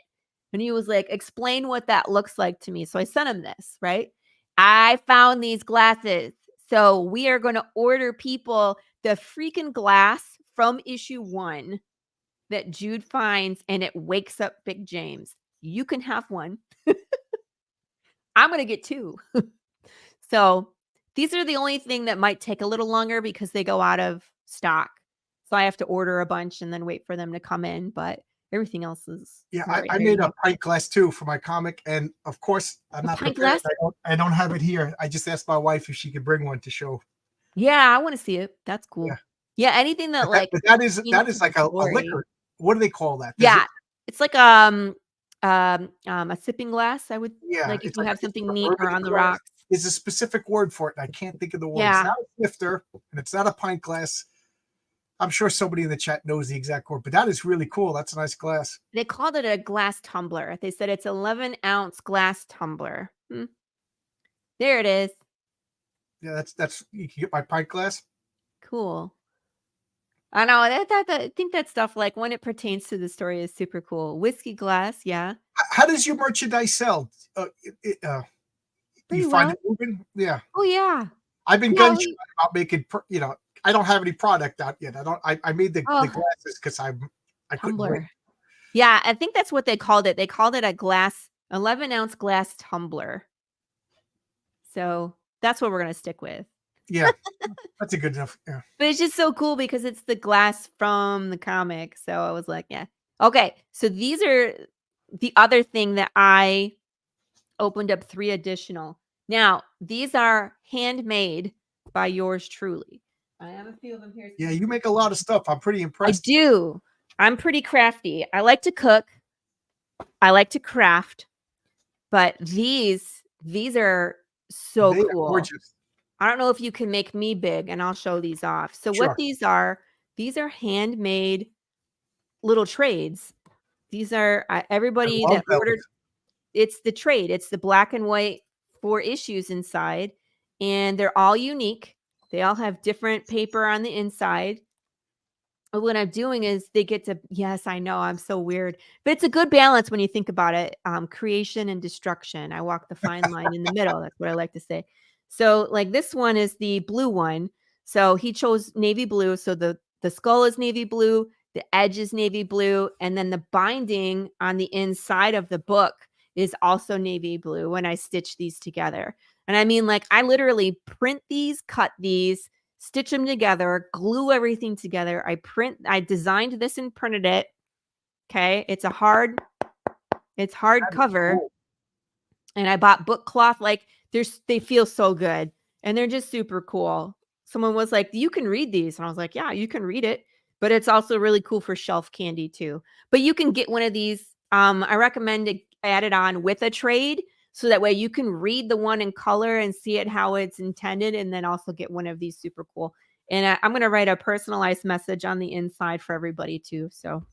And he was like, explain what that looks like to me. So I sent him this, right? I found these glasses. So we are going to order people the freaking glass from issue 1 that Jude finds, and it wakes up Big James. You can have one. I'm going to get 2. So these are the only thing that might take a little longer because they go out of stock. So I have to order a bunch and then wait for them to come in. But everything else is Yeah, right I here. made a pint glass too for my comic, and of course I'm not pint prepared. glass? I don't have it here. I just asked my wife if she could bring one to show. Yeah, I want to see it. That's Yeah, cool. Yeah, anything that like but paints that is the like a story. liquor. What do they call that? Yeah, it's like a sipping glass. I would Yeah, like if it's you like have it's a something neat or bourbon on the glass. rocks. There's a specific word for it, and I can't think of the word. It's Yeah, not a snifter, and it's not a pint glass. I'm sure somebody in the chat knows the exact word, but that is really cool. That's a nice glass. they called it a glass tumbler. They said it's 11-ounce glass tumbler. There it is. Yeah, that's you can get my pint glass. Cool. I know I think that stuff, like when it pertains to the story, is super cool. Whiskey glass, yeah, How does your merchandise sell? Do you pretty find well. it moving? Yeah, Oh yeah, I've been yeah. gun shy about making. I don't have any product out yet. I don't. I made the Oh, glasses because I couldn't wait. tumbler. Yeah, I think that's what they called it. They called it a 11-ounce glass tumbler. So that's what we're gonna stick with. Yeah, that's a good enough. Yeah, But it's just so cool because it's the glass from the comic. So I was like, yeah. Okay, so these are the other thing that I opened up 3 additional. Now, these are handmade by yours truly. I have a few of them here. yeah. You make a lot of stuff. I'm pretty I impressed. do. I'm pretty crafty. I like to cook. I like to craft. But these are so They are cool. gorgeous. I don't know if you can make me big, and I'll show these off. So Sure. what these are handmade little trades. These are everybody love that those. ordered. It's the trade. It's the black and white 4 issues inside, and they're all unique. They all have different paper on the inside. But what I'm doing is they get to, yes, I know I'm so weird, but it's a good balance when you think about it. Creation and destruction. I walk the fine line in the middle. That's what I like to say. So like this one is the blue one. So he chose navy blue. So the skull is navy blue, the edge is navy blue, and then the binding on the inside of the book is also navy blue when I stitch these together. And I mean, like I literally print these, cut these, stitch them together, glue everything together. I designed this and printed it. Okay, it's hard That is cover, cool. and I bought book cloth. Like they feel so good, and they're just super cool. Someone was like, "You can read these," and I was like, "Yeah, you can read it." But it's also really cool for shelf candy too. But you can get one of these. I recommend to add it on with a trade, so that way you can read the one in color and see it how it's intended, and then also get one of these super cool. And I'm gonna write a personalized message on the inside for everybody too. So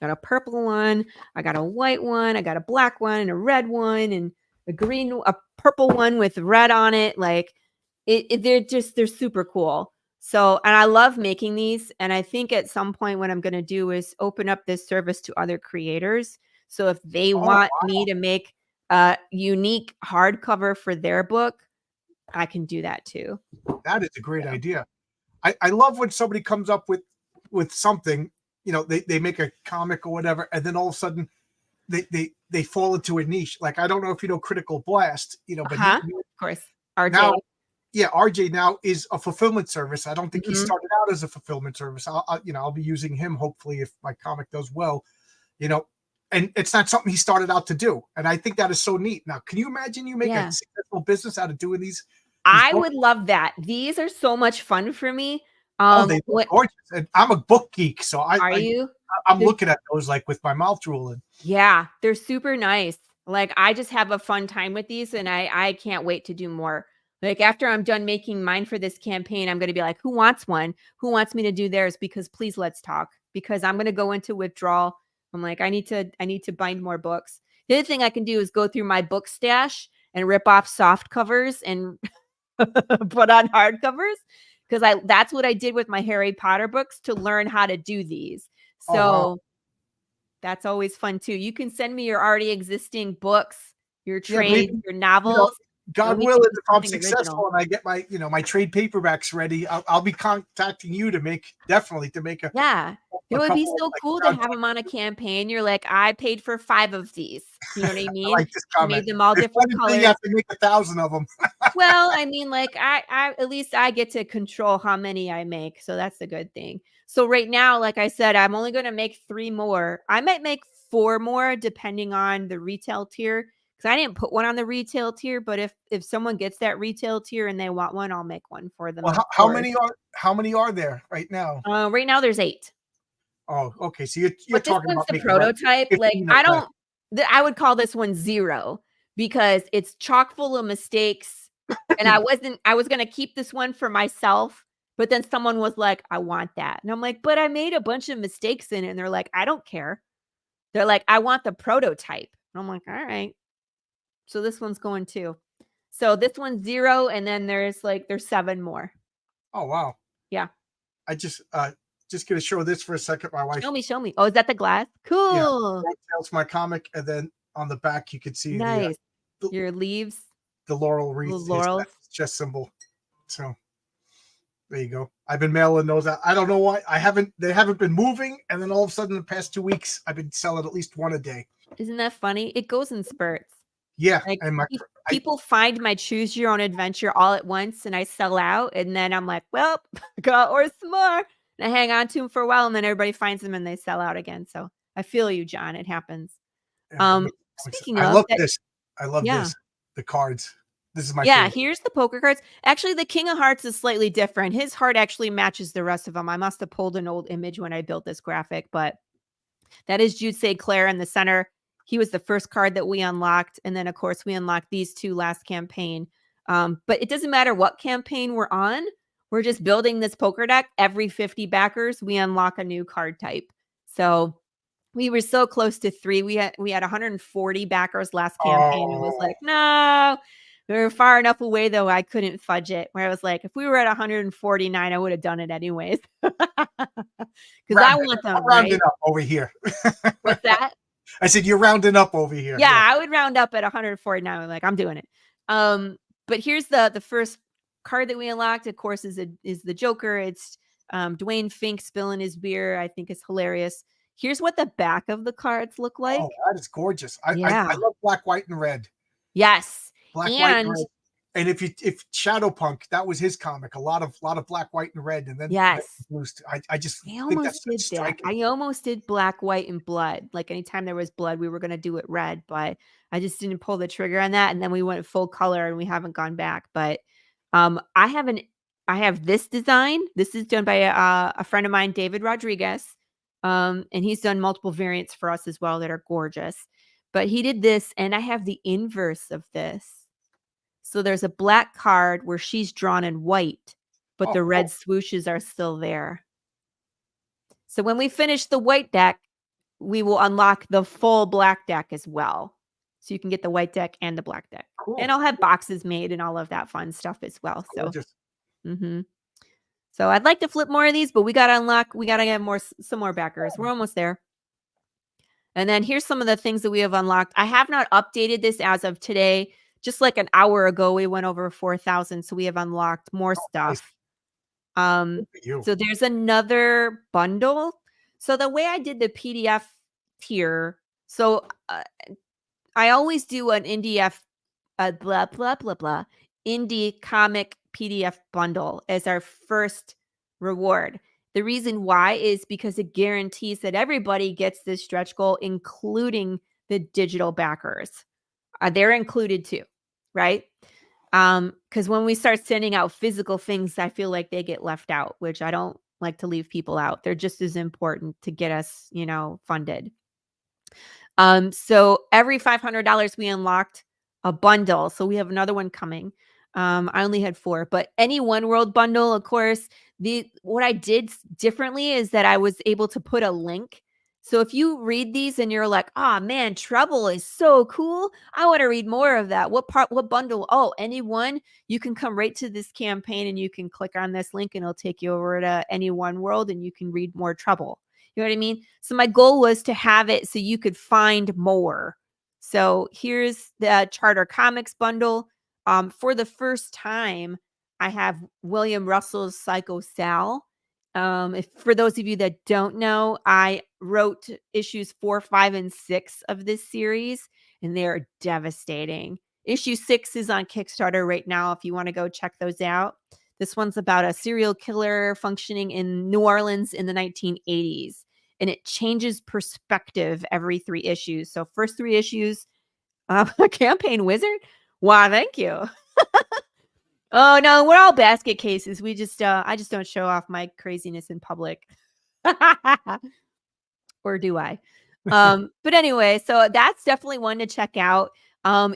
got a purple one, I got a white one, I got a black one, and a red one, and a purple one with red on it. Like they're super cool. So, and I love making these. And I think at some point what I'm going to do is open up this service to other creators. So if they Oh, want me to make a unique hardcover for their book, I can do that too. that is a great idea. I love when somebody comes up with something, you know, they make a comic or whatever, and then all of a sudden they fall into a niche. Like, I don't know if you know Critical Blast, you know, but Of course. RJ. now, yeah, RJ now is a fulfillment service. I don't think he Mhm. started out as a fulfillment service. I'll be using him hopefully if my comic does well, you know, and it's not something he started out to do. And I think that is so neat. Now, can you imagine you make a Yeah. successful business out of doing these I books? would love that. These are so much fun for me. Oh, they look What gorgeous. And I'm a book geek, so are you? I'm They're looking at those like with my mouth drooling. Yeah, they're super nice. Like, I just have a fun time with these, and I can't wait to do more. Like, after I'm done making mine for this campaign, I'm gonna be like, "Who wants one? Who wants me to do theirs? Because please let's talk." Because I'm gonna go into withdrawal. I'm like, I need to bind more books. The other thing I can do is go through my book stash and rip off soft covers and put on hardcovers, because I that's what I did with my Harry Potter books to learn how to do these. Oh wow. So that's always fun too. You can send me your already existing books, your Yeah, trades, maybe, your you know, novels, and God we can willing, do if I'm something original. successful and I get my, you know, my trade paperbacks ready, I'll be contacting you to make Yeah. It a would be couple of so like cool to have crowdfunding. them on a campaign. You're like, "I paid for 5 of these." You know what I I mean? like this comment. Made them all It's different fun until you colors. have to make 1,000 of them. Well, I mean, like, I at least I get to control how many I make, so that's a good thing. So right now, like I said, I'm only gonna make 3 more. I might make 4 more depending on the retail tier, because I didn't put one on the retail tier, but if someone gets that retail tier and they want one, I'll make one for them, Well, of course. how many are there right now? Right now there's 8. Oh, okay. So you're But this talking one's about the making like prototype. Like, 15 or less. I would call this one 0, because it's chock full of mistakes, and I was gonna keep this one for myself, but then someone was like, "I want that." And I'm like, "But I made a bunch of mistakes in it." And they're like, "I don't care." They're like, "I want the prototype." And I'm like, "Alright." So this one's going too. So this one's 0, and then there's 7 more. Oh wow. Yeah. I just gonna show this for a second. My wife, Show me, show me. Oh, is that the glass? yeah, Cool. that's my comic, and then on the back you can see Nice. the, Your leaves, the laurel little wreath is that laurels. chess symbol. So there you go. I've been mailing those out. I don't know why they haven't been moving, and then all of a sudden the past 2 weeks I've been selling at least one a day. Isn't that funny? It goes in spurts. Yeah, Like, and I people find my choose your own adventure all at once, and I sell out, and then I'm like, "Well, got or some more." And I hang on to them for a while, and then everybody finds them and they sell out again. So I feel you, John. It happens. yeah, Um, Speaking I of love that, this. I love yeah. this. The cards. This is my Yeah, favorite. here's the poker cards. Actually, the King of Hearts is slightly different. His heart actually matches the rest of them. I must have pulled an old image when I built this graphic, but that is Jude St. Clair in the center. He was the first card that we unlocked. And then, of course, we unlocked these 2 last campaign. But it doesn't matter what campaign we're on. We're just building this poker deck. Every 50 backers, we unlock a new card type. So we were so close to 3. We had 140 backers last campaign. It was Oh, like, no, we were far enough away, though. I couldn't fudge it. Where I was like, if we were at 149, I would have done it anyways. Because I want I'm them, rounding right? up over here. What's that? I said you're rounding up over here. Yeah, Yeah. I would round up at 149. I'm like, I'm doing it. But here's the first card that we unlocked. Of course, is the Joker. It's Dwayne Fink spilling his beer. I think it's hilarious. Here's what the back of the cards look like. Oh, that is gorgeous. I Yeah. love black, white, and red. Yes. Black, white, and And red. And if Shadowpunk, that was his comic, a lot of black, white, and red, and then Yes. blues. I just I think almost that's did that. striking. I almost did black, white, and blood. Like anytime there was blood, we were gonna do it red, but I just didn't pull the trigger on that. And then we went full color and we haven't gone back. But I have this design. This is done by a friend of mine, David Rodriguez. And he's done multiple variants for us as well that are gorgeous. But he did this, and I have the inverse of this. So there's a black card where she's drawn in white, but Oh, the red cool. swooshes are still there. So when we finish the white deck, we will unlock the full black deck as well. So you can get the white deck and the black deck. Cool. And I'll have boxes made and all of that fun stuff as well. So, so I'd like to flip more of these, but we got to unlock, we got to get some more backers. We're almost there. And then here's some of the things that we have unlocked. I have not updated this as of today. Just like an hour ago, we went over 4,000. So we have unlocked more stuff. So there's another bundle. So the way I did the PDF tier, so I always do an indie indie comic PDF bundle as our first reward. The reason why is because it guarantees that everybody gets this stretch goal, including the digital backers. They're included too, right? Because when we start sending out physical things, I feel like they get left out, which I don't like to leave people out. They're just as important to get us, funded. So every $500 we unlocked a bundle. So we have another one coming. I only had 4, but any One World bundle, of course, what I did differently is that I was able to put a link. So if you read these and you're like, oh man, Trouble is so cool. I want to read more of that. What bundle? Oh, any one, you can come right to this campaign and you can click on this link and it'll take you over to any One World and you can read more Trouble. You know what I mean? So my goal was to have it so you could find more. So here's the Charter Comics bundle. For the first time, I have William Russell's Psycho Sal. For those of you that don't know, I wrote issues 4, 5, and 6 of this series, and they're devastating. Issue 6 is on Kickstarter right now if you want to go check those out. This one's about a serial killer functioning in New Orleans in the 1980s, and it changes perspective every 3 issues. So first 3 issues, a campaign wizard? Wow, thank you. Oh no, we're all basket cases. We just I just don't show off my craziness in public. Or do I? But anyway, so that's definitely one to check out.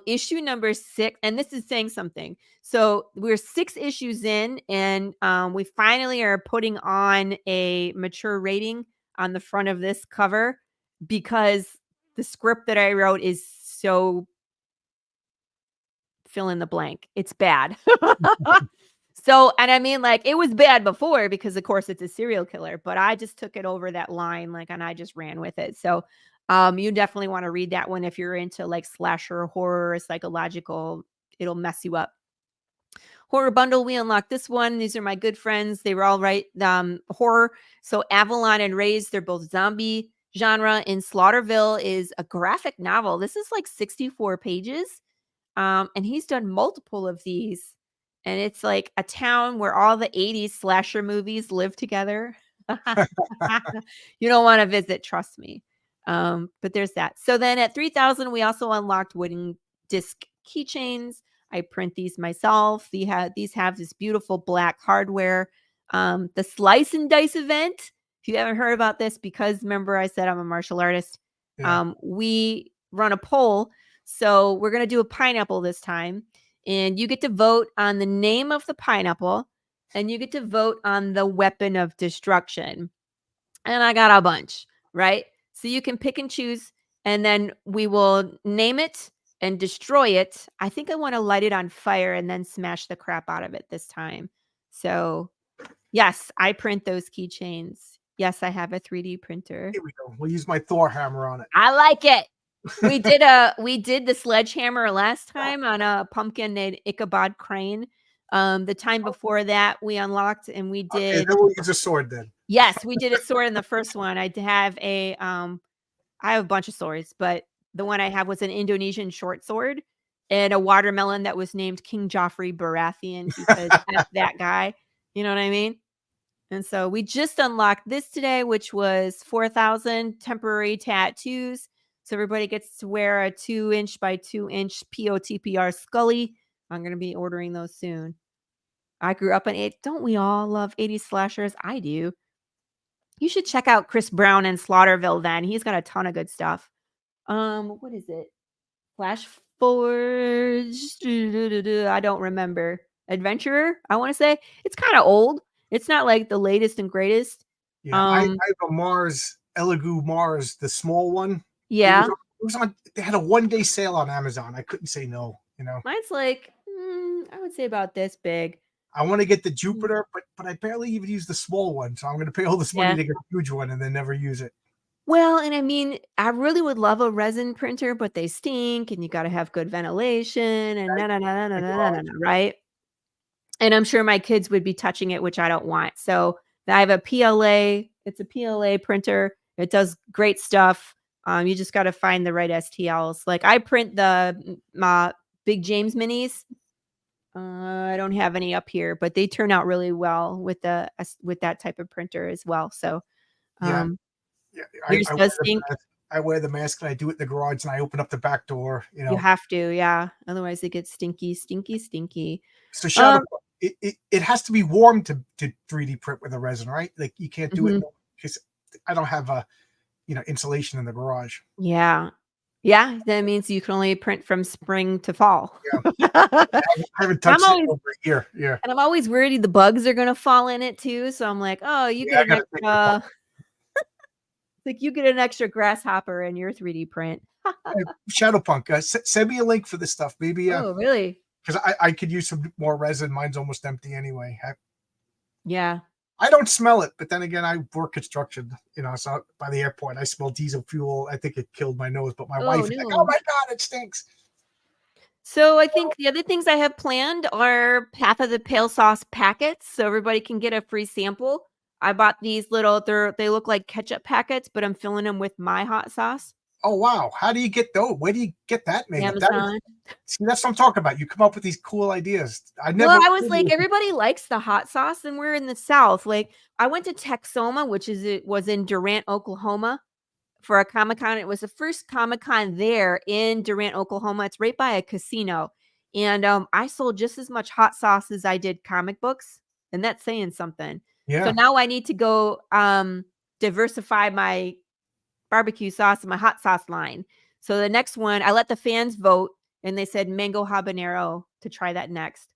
Issue number 6, and this is saying something. So we're 6 issues in, and we finally are putting on a mature rating on the front of this cover because the script that I wrote is so fill in the blank. It's bad. So, and I mean, like, it was bad before because, of course, it's a serial killer, but I just took it over that line, like, and I just ran with it. So, you definitely want to read that one if you're into like slasher, horror, psychological. It'll mess you up. Horror bundle, we unlocked this one. These are my good friends. They were all right. Horror. So Avalon and Raised, they're both zombie genre. And Slaughterville is a graphic novel. This is like 64 pages. And he's done multiple of these. And it's like a town where all the 80s slasher movies live together. You don't want to visit, trust me. But there's that. So then at 3,000, we also unlocked wooden disc keychains. I print these myself. These have this beautiful black hardware. The Slice and Dice event, if you haven't heard about this, because remember I said I'm a martial artist, we run a poll. So we're going to do a pineapple this time. And you get to vote on the name of the pineapple. And you get to vote on the weapon of destruction. And I got a bunch, right? So you can pick and choose. And then we will name it and destroy it. I think I want to light it on fire and then smash the crap out of it this time. So yes, I print those keychains. Yes, I have a 3D printer. Here we go. We'll use my Thor hammer on it. I like it. We did the sledgehammer last time on a pumpkin named Ichabod Crane. The time before that we unlocked and we did. Okay, then we'll use a sword then. Yes, we did a sword in the first one. I have a bunch of swords, but the one I have was an Indonesian short sword. and a watermelon that was named King Joffrey Baratheon because F that guy. You know what I mean? And so we just unlocked this today, which was 4,000 temporary tattoos. So everybody gets to wear a 2-inch by 2-inch POTPR Scully. I'm going to be ordering those soon. I grew up in it. Don't we all love 80s slashers? I do. You should check out Chris Brown in Slaughterville then. He's got a ton of good stuff. What is it? Flash Forge. I don't remember. Adventurer, I want to say. It's kind of old. It's not like the latest and greatest. Yeah, I have a Mars, Elegoo Mars, the small one. Yeah. It was on, they had a 1-day sale on Amazon. I couldn't say no, you know. Mine's like, I would say about this big. I want to get the Jupiter, but I barely even use the small one. So I'm going to pay all this money to get a huge one and then never use it. Well, and I mean, I really would love a resin printer, but they stink and you got to have good ventilation and right? And I'm sure my kids would be touching it, which I don't want. So I have a PLA. It's a PLA printer. It does great stuff. You just got to find the right STLs. Like I print the Big James minis. I don't have any up here, but they turn out really well with that type of printer as well. So, yeah, I wear the mask and I do it in the garage and I open up the back door. You know, you have to, yeah. Otherwise, it gets stinky. So Shadow, it has to be warm to 3D print with a resin, right? Like you can't do it because I don't have a insulation in the garage. Yeah. That means you can only print from spring to fall. Yeah. I haven't touched it over a year. Yeah. And I'm always worried the bugs are going to fall in it too. So I'm like, oh, you get an extra, like you get an extra grasshopper in your 3D print. Shadowpunk, send me a link for this stuff. Maybe. Oh, really? Because I could use some more resin. Mine's almost empty anyway. Yeah. I don't smell it, but then again, I work construction, so by the airport, I smell diesel fuel. I think it killed my nose, but my wife is like, oh my God, it stinks. So I think the other things I have planned are Path of the Pale Sauce packets. So everybody can get a free sample. I bought these little, they look like ketchup packets, but I'm filling them with my hot sauce. Oh, wow. How do you get those? Where do you get that made? Amazon. See, that's what I'm talking about. You come up with these cool ideas. I was like, everybody likes the hot sauce and we're in the South. Like I went to Texoma, was in Durant, Oklahoma for a Comic-Con. It was the first Comic-Con there in Durant, Oklahoma. It's right by a casino. And I sold just as much hot sauce as I did comic books. And that's saying something. Yeah. So now I need to go diversify my barbecue sauce and my hot sauce line. So the next one, I let the fans vote and they said mango habanero to try that next.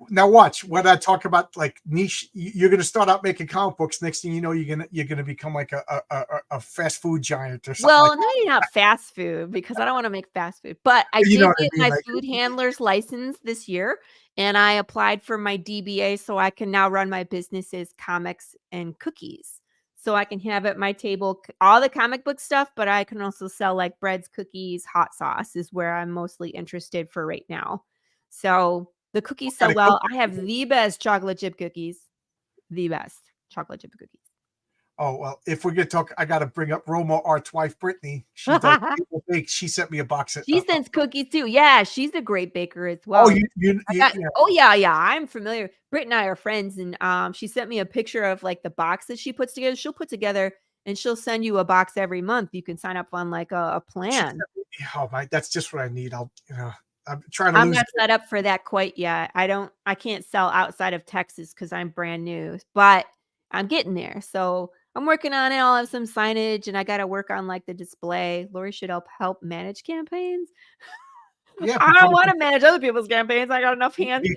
Now watch when I talk about like niche, you're going to start out making comic books. Next thing you know, you're going to become like a fast food giant or something. Well, maybe not fast food because I don't want to make fast food, but I did get my food handler's license this year and I applied for my DBA so I can now run my businesses, comics and cookies. So I can have at my table all the comic book stuff, but I can also sell like breads, cookies, hot sauce is where I'm mostly interested for right now. So the cookies sell well. I have the best chocolate chip cookies. The best chocolate chip cookies. Oh, well, if we're going to talk, I got to bring up Roma Art's wife, Brittany. She does bake. She sent me a box. She sends cookies too. Yeah, she's a great baker as well. Oh, yeah. I'm familiar. Britt and I are friends. And she sent me a picture of like the box that she puts together. She'll put together and she'll send you a box every month. You can sign up on like a plan. Oh, my, that's just what I need. I'm not set up for that quite yet. I can't sell outside of Texas because I'm brand new, but I'm getting there. So I'm working on it. I'll have some signage and I got to work on like the display. Lori should help manage campaigns. Yeah, I don't want to manage other people's campaigns. I got enough hands.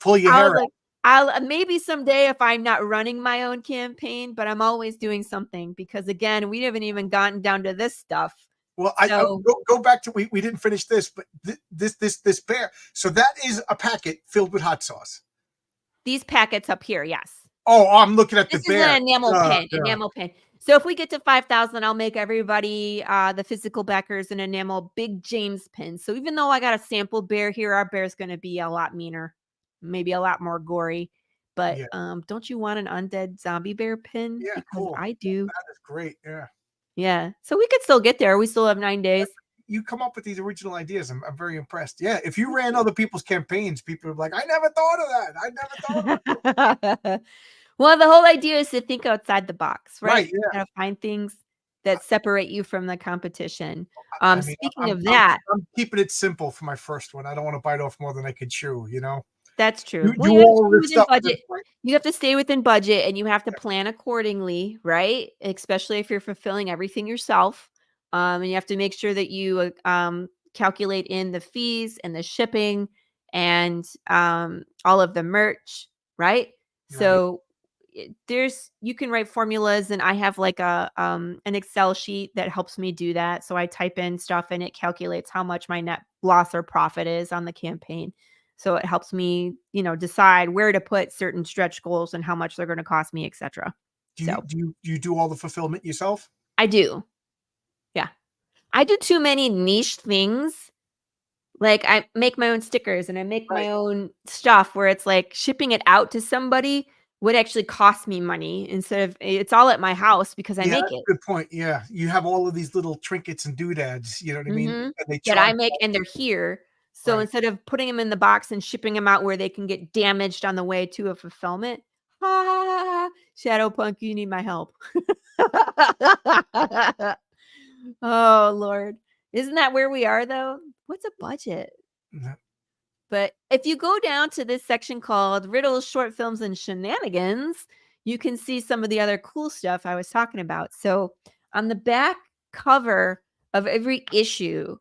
Pull your hair out. I'll maybe someday if I'm not running my own campaign, but I'm always doing something because again, we haven't even gotten down to this stuff. Well, I go back to we didn't finish this, but this bear. So that is a packet filled with hot sauce. These packets up here, yes. Oh, I'm looking at the bear. This is an enamel pin. So if we get to 5,000, I'll make everybody, the physical backers, an enamel Big James pin. So even though I got a sample bear here, our bear's going to be a lot meaner, maybe a lot more gory. But don't you want an undead zombie bear pin? Yeah, because cool. I do. That is great. Yeah. Yeah. So we could still get there. We still have 9 days. you come up with these original ideas. I'm very impressed. Yeah, if you ran other people's campaigns, people are like, I never thought of that. I never thought of that. Well, the whole idea is to think outside the box, right? Right. You Yeah. gotta find things that separate you from the competition. I mean, Speaking of that, I'm keeping it simple for my first one. I don't want to bite off more than I could chew. You know, that's true. Well, do you have to all stay this within stuff. budget. You have to stay within budget, and you have to plan accordingly, right? Especially if you're fulfilling everything yourself. And you have to make sure that you calculate in the fees and the shipping and all of the merch, right? Right. So you can write formulas, and I have like a an Excel sheet that helps me do that. So I type in stuff and it calculates how much my net loss or profit is on the campaign. So it helps me, decide where to put certain stretch goals and how much they're going to cost me, etc. So Do you do all the fulfillment yourself? I do. Yeah. I do too many niche things. Like I make my own stickers and I make my Right. own stuff where it's like shipping it out to somebody would actually cost me money instead of it's all at my house because I Yeah, make that's it. a good point. Yeah, you have all of these little trinkets and doodads. You know what I mean? Mhm. And they That I charge. make and they're here. So Right. instead of putting them in the box and shipping them out where they can get damaged on the way to a fulfillment, ha, Shadow Punk, you need my help. Oh, Lord. Isn't that where we are, though? What's a budget? Mhm. But if you go down to this section called Riddles, Short Films, and Shenanigans, you can see some of the other cool stuff I was talking about. So on the back cover of every issue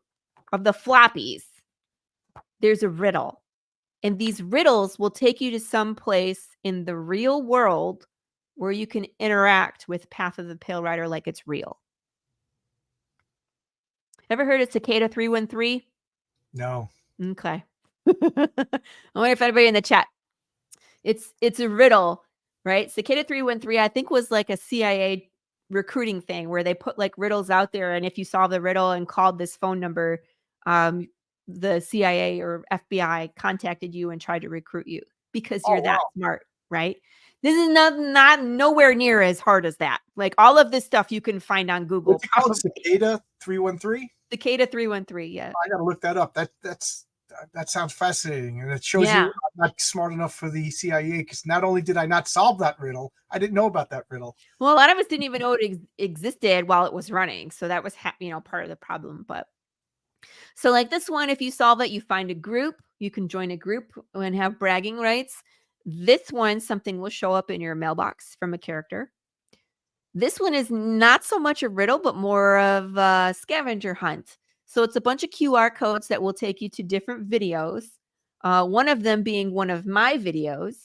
of the floppies, there's a riddle. And these riddles will take you to some place in the real world where you can interact with Path of the Pale Rider like it's real. Ever heard of Cicada 313? No. Okay. I wonder if anybody in the chat. It's a riddle, right? Cicada 313, I think, was like a CIA recruiting thing where they put like riddles out there, and if you solve the riddle and called this phone number, the CIA or FBI contacted you and tried to recruit you because Oh you're that wow. smart, right? This is not nowhere near as hard as that. Like all of this stuff you can find on Google. What's it called? Cicada 313. Cicada 313, yeah. I gotta look that up. That sounds fascinating, and it shows Yeah. you I'm not smart enough for the CIA because not only did I not solve that riddle, I didn't know about that riddle. Well, a lot of us didn't even know it existed while it was running, so that was part of the problem. But so, like this one, if you solve it, you find a group. You can join a group and have bragging rights. This one, something will show up in your mailbox from a character. This one is not so much a riddle, but more of a scavenger hunt. So it's a bunch of QR codes that will take you to different videos. One of them being one of my videos,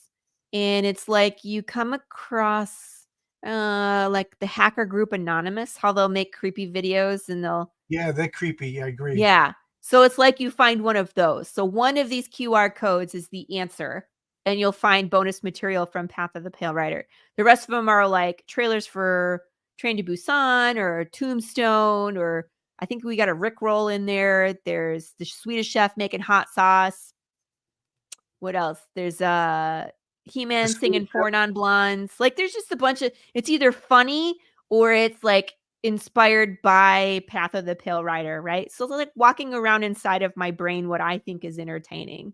and it's like you come across like the hacker group Anonymous, how they'll make creepy videos and they'll Yeah, they're creepy. I agree. yeah. So it's like you find one of those. So one of these QR codes is the answer, and you'll find bonus material from Path of the Pale Rider. The rest of them are like trailers for Train to Busan or Tombstone, or I think we got a Rickroll in there. There's the Swedish chef making hot sauce. What else? There's He-Man singing Four Non-Blondes. Like there's just a bunch of it's either funny or it's like inspired by Path of the Pale Rider, right? So like walking around inside of my brain what I think is entertaining.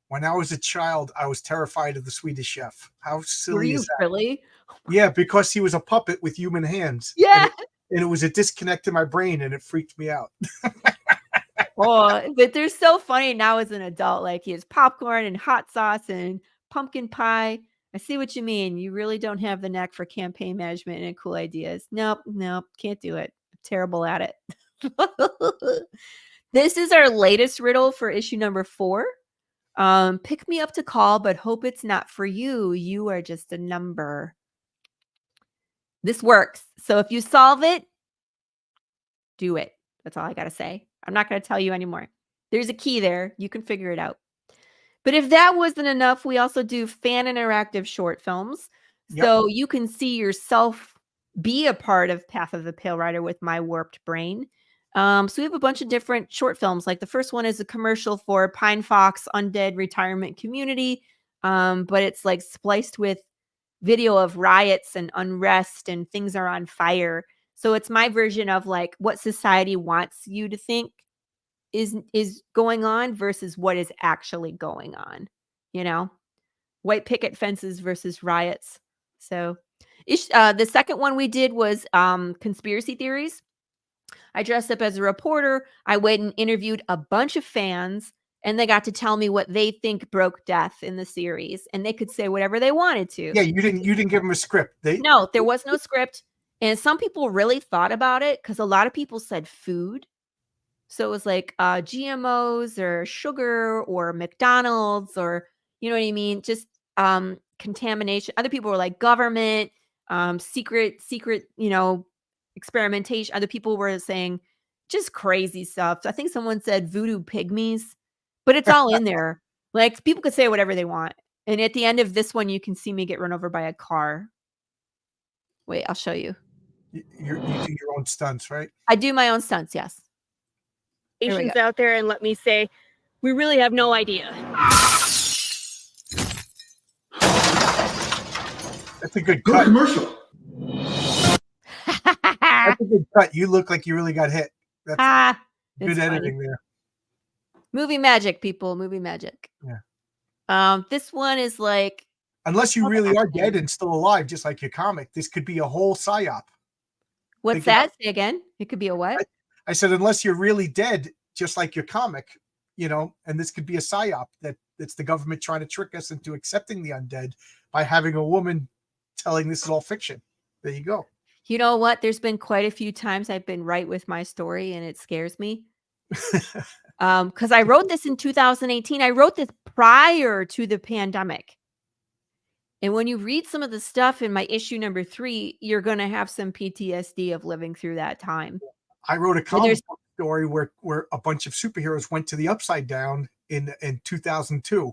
When I was a child, I was terrified of the Swedish chef. How Were silly you is that? really? Yeah, because he was a puppet with human hands. Yeah. And it was a disconnect in my brain, and it freaked me out. Oh, but they're so funny now as an adult. Like he has popcorn and hot sauce and pumpkin pie. I see what you mean. You really don't have the knack for campaign management and cool ideas. Nope, can't do it. I'm terrible at it. This is our latest riddle for issue number 4. Pick me up to call, but hope it's not for you. You are just a number. This works. So if you solve it, do it. That's all I got to say. I'm not going to tell you anymore. There's a key there. You can figure it out. But if that wasn't enough, we also do fan interactive short films. Yep. So you can see yourself be a part of Path of the Pale Rider with My Warped Brain. So we have a bunch of different short films. Like the first one is a commercial for Pine Fox Undead Retirement Community. But it's like spliced with video of riots and unrest and things are on fire. So it's my version of like what society wants you to think is going on versus what is actually going on, you know? White picket fences versus riots. So, the second one we did was conspiracy theories. I dressed up as a reporter. I went and interviewed a bunch of fans, and they got to tell me what they think broke Death in the series, and they could say whatever they wanted to. Yeah, you didn't give them a script. No, there was no script, and some people really thought about it because a lot of people said food. So it was like GMOs or sugar or McDonald's or you know what I mean, just contamination. Other people were like government, secret, experimentation. Other people were saying just crazy stuff. So I think someone said voodoo pygmies, but it's all in there. Like people could say whatever they want. And at the end of this one, you can see me get run over by a car. Wait, I'll show you. You do your own stunts, right? I do my own stunts, yes. Here we go. Out there, and let me say, we really have no idea. That's a good Good cut. commercial. That's a good cut. You look like you really got hit. That's Ah, good it's funny. editing there. Movie magic, people. Movie magic. Yeah. This one is like Unless you Oh, really are actually. dead and still alive, just like your comic, this could be a whole psyop. what's Think about- that? Say again. It could be a what? I said, unless you're really dead, just like your comic, and this could be a psyop that's the government trying to trick us into accepting the undead by having a woman telling this is all fiction. There you go. You know what? There's been quite a few times I've been right with my story, and it scares me. Because I wrote this in 2018. I wrote this prior to the pandemic. And when you read some of the stuff in my issue number 3, you're going to have some PTSD of living through that time. I wrote a there's- comic book story where a bunch of superheroes went to the Upside Down in 2002.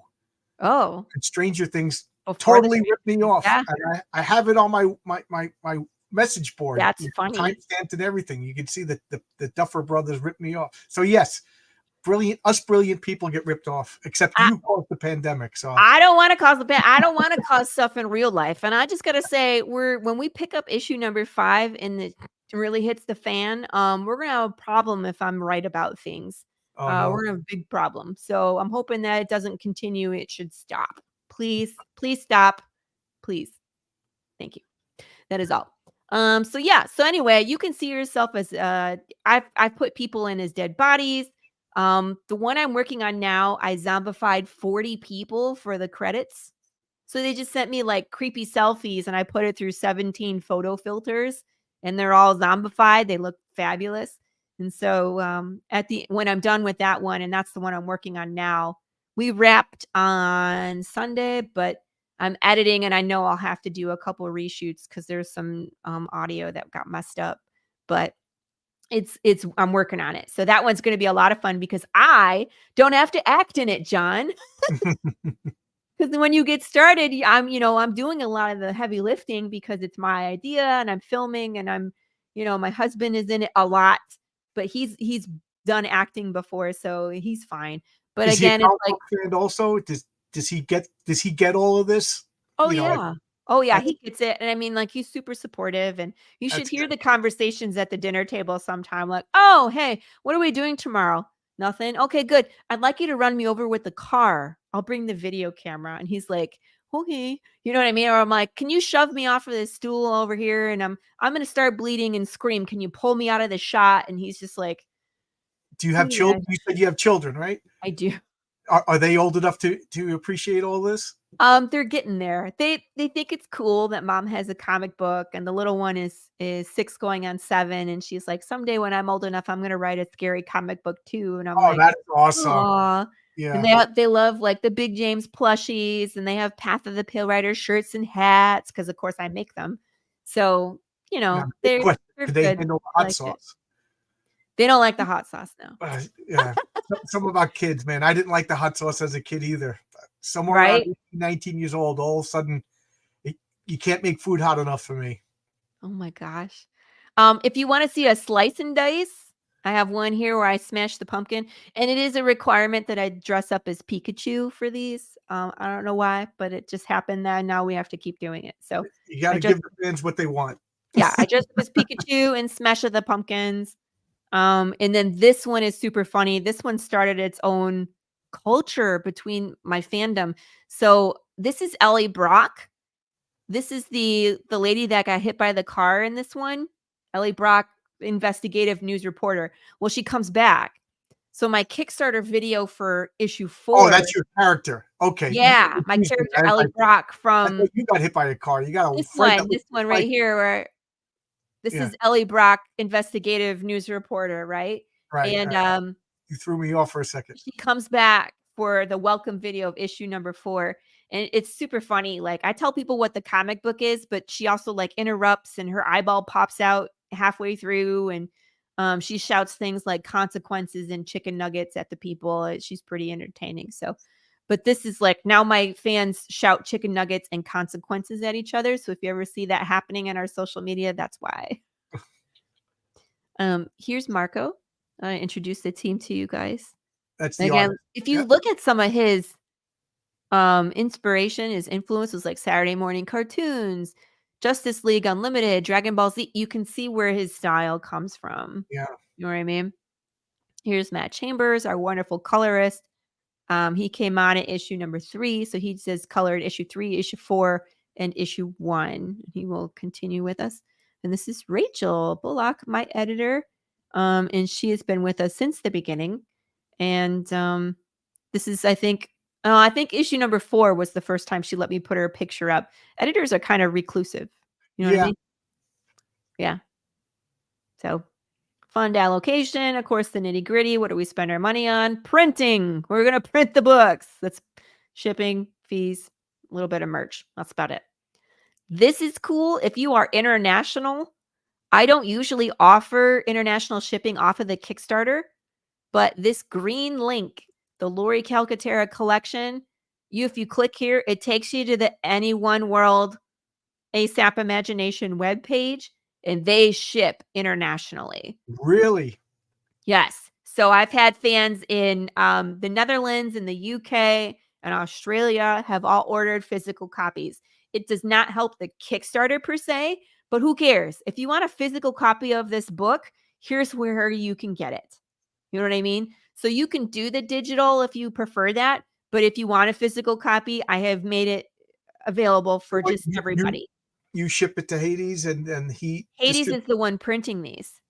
Oh, And Stranger Things before the totally ripped me off. Yeah. And I have it on my message board. That's funny. Timestamped and everything. You can see that the Duffer Brothers ripped me off. So yes, brilliant people get ripped off, except you caused the pandemic. So I don't want to cause I don't want to cause stuff in real life. And I just gotta say, when we pick up issue number 5 and it really hits the fan, we're gonna have a problem if I'm right about things. oh, no. We're gonna have a big problem. So I'm hoping that it doesn't continue. It should stop. Please stop. Please. Thank you. That is all. So yeah. So anyway, you can see yourself as I've put people in as dead bodies. The one I'm working on now, I zombified 40 people for the credits. So they just sent me like creepy selfies and I put it through 17 photo filters and they're all zombified. They look fabulous. And so when I'm done with that one, and that's the one I'm working on now, we wrapped on Sunday, but I'm editing and I know I'll have to do a couple of reshoots because there's some audio that got messed up. But I'm working on it. So that one's going to be a lot of fun because I don't have to act in it, John. Because when you get started, I'm doing a lot of the heavy lifting because it's my idea and I'm filming and my husband is in it a lot, but he's done acting before, so he's fine. But Is he a again, it's comic like, book fan also? Does he get all of this? oh you know, like- yeah. Oh yeah, that's- he gets it. And I mean, like, he's super supportive and you should That's hear good. the conversations at the dinner table sometime. Like, oh, hey, what are we doing tomorrow? Nothing. Okay, good. I'd like you to run me over with the car. I'll bring the video camera. And he's like, okay. You know what I mean? Or I'm like, can you shove me off of this stool over here? And I'm gonna start bleeding and scream. Can you pull me out of the shot? And he's just like, Do you have Yeah. children? You said you have children, right? I do. Are they old enough to appreciate all this? They're getting there. They think it's cool that mom has a comic book, and the little one is 6 going on 7, and she's like, someday when I'm old enough, I'm gonna write a scary comic book too. And I'm Oh, like, that's awesome. aw. Yeah. And they love like the Big James plushies, and they have Path of the Pale Rider shirts and hats because of course I make them. So Now, they're question, they're could they good. handle I hot like it. sauce? They don't like the hot sauce now. Yeah. Some about kids, man. I didn't like the hot sauce as a kid either. Somewhere around Right? 18, 19 years old, all of a sudden, you can't make food hot enough for me. Oh my gosh. If you want to see a slice and dice, I have one here where I smash the pumpkin, and it is a requirement that I dress up as Pikachu for these. I don't know why, but it just happened that now we have to keep doing it. So You got I to just- give the fans what they want. yeah, I dress up as Pikachu and smash the pumpkins. And then this one is super funny. This one started its own culture between my fandom. So this is Ellie Brock. This is the lady that got hit by the car in this one. Ellie Brock, investigative news reporter. Well, she comes back. So my Kickstarter video for issue 4. Oh, that's your character. Okay. Yeah, my confused me. character Ellie Brock I from thought you got hit by a car. You got a this friend one. that This one looks right like- here, where this Yeah. is Ellie Brock, investigative news reporter, right? Right. And right. You threw me off for a second. she comes back for the welcome video of issue number 4, and it's super funny. Like, I tell people what the comic book is, but she also like interrupts and her eyeball pops out halfway through, and she shouts things like consequences and chicken nuggets at the people. She's pretty entertaining. So, but this is like, now my fans shout chicken nuggets and consequences at each other. So if you ever see that happening in our social media, that's why. Here's Marco. I introduce the team to you guys. That's the Again, artist. if you Yeah. look at some of his inspiration, his influences like Saturday morning cartoons, Justice League Unlimited, Dragon Ball Z, you can see where his style comes from. Yeah. You know what I mean? Here's Matt Chambers, our wonderful colorist. He came on at issue number 3, so he says colored issue 3, issue 4, and issue 1. He will continue with us. And this is Rachel Bullock, my editor, and she has been with us since the beginning. And this is, I think issue number 4 was the first time she let me put her picture up. Editors are kind of reclusive. You know what I mean? Yeah. So fund allocation, of course, the nitty gritty. What do we spend our money on? Printing. We're going to print the books. That's shipping, fees, a little bit of merch. That's about it. This is cool. If you are international, I don't usually offer international shipping off of the Kickstarter, but this green link, the Lori Calcaterra collection, if you click here, it takes you to the Any One World ASAP Imagination webpage, and they ship internationally. Really? Yes. So I've had fans in the Netherlands, and the UK, and Australia have all ordered physical copies. It does not help the Kickstarter per se, but who cares? If you want a physical copy of this book, here's where you can get it. You know what I mean? So you can do the digital if you prefer that, but if you want a physical copy, I have made it available for Wait, just everybody. You ship it to Hades, and he Hades is the one printing these.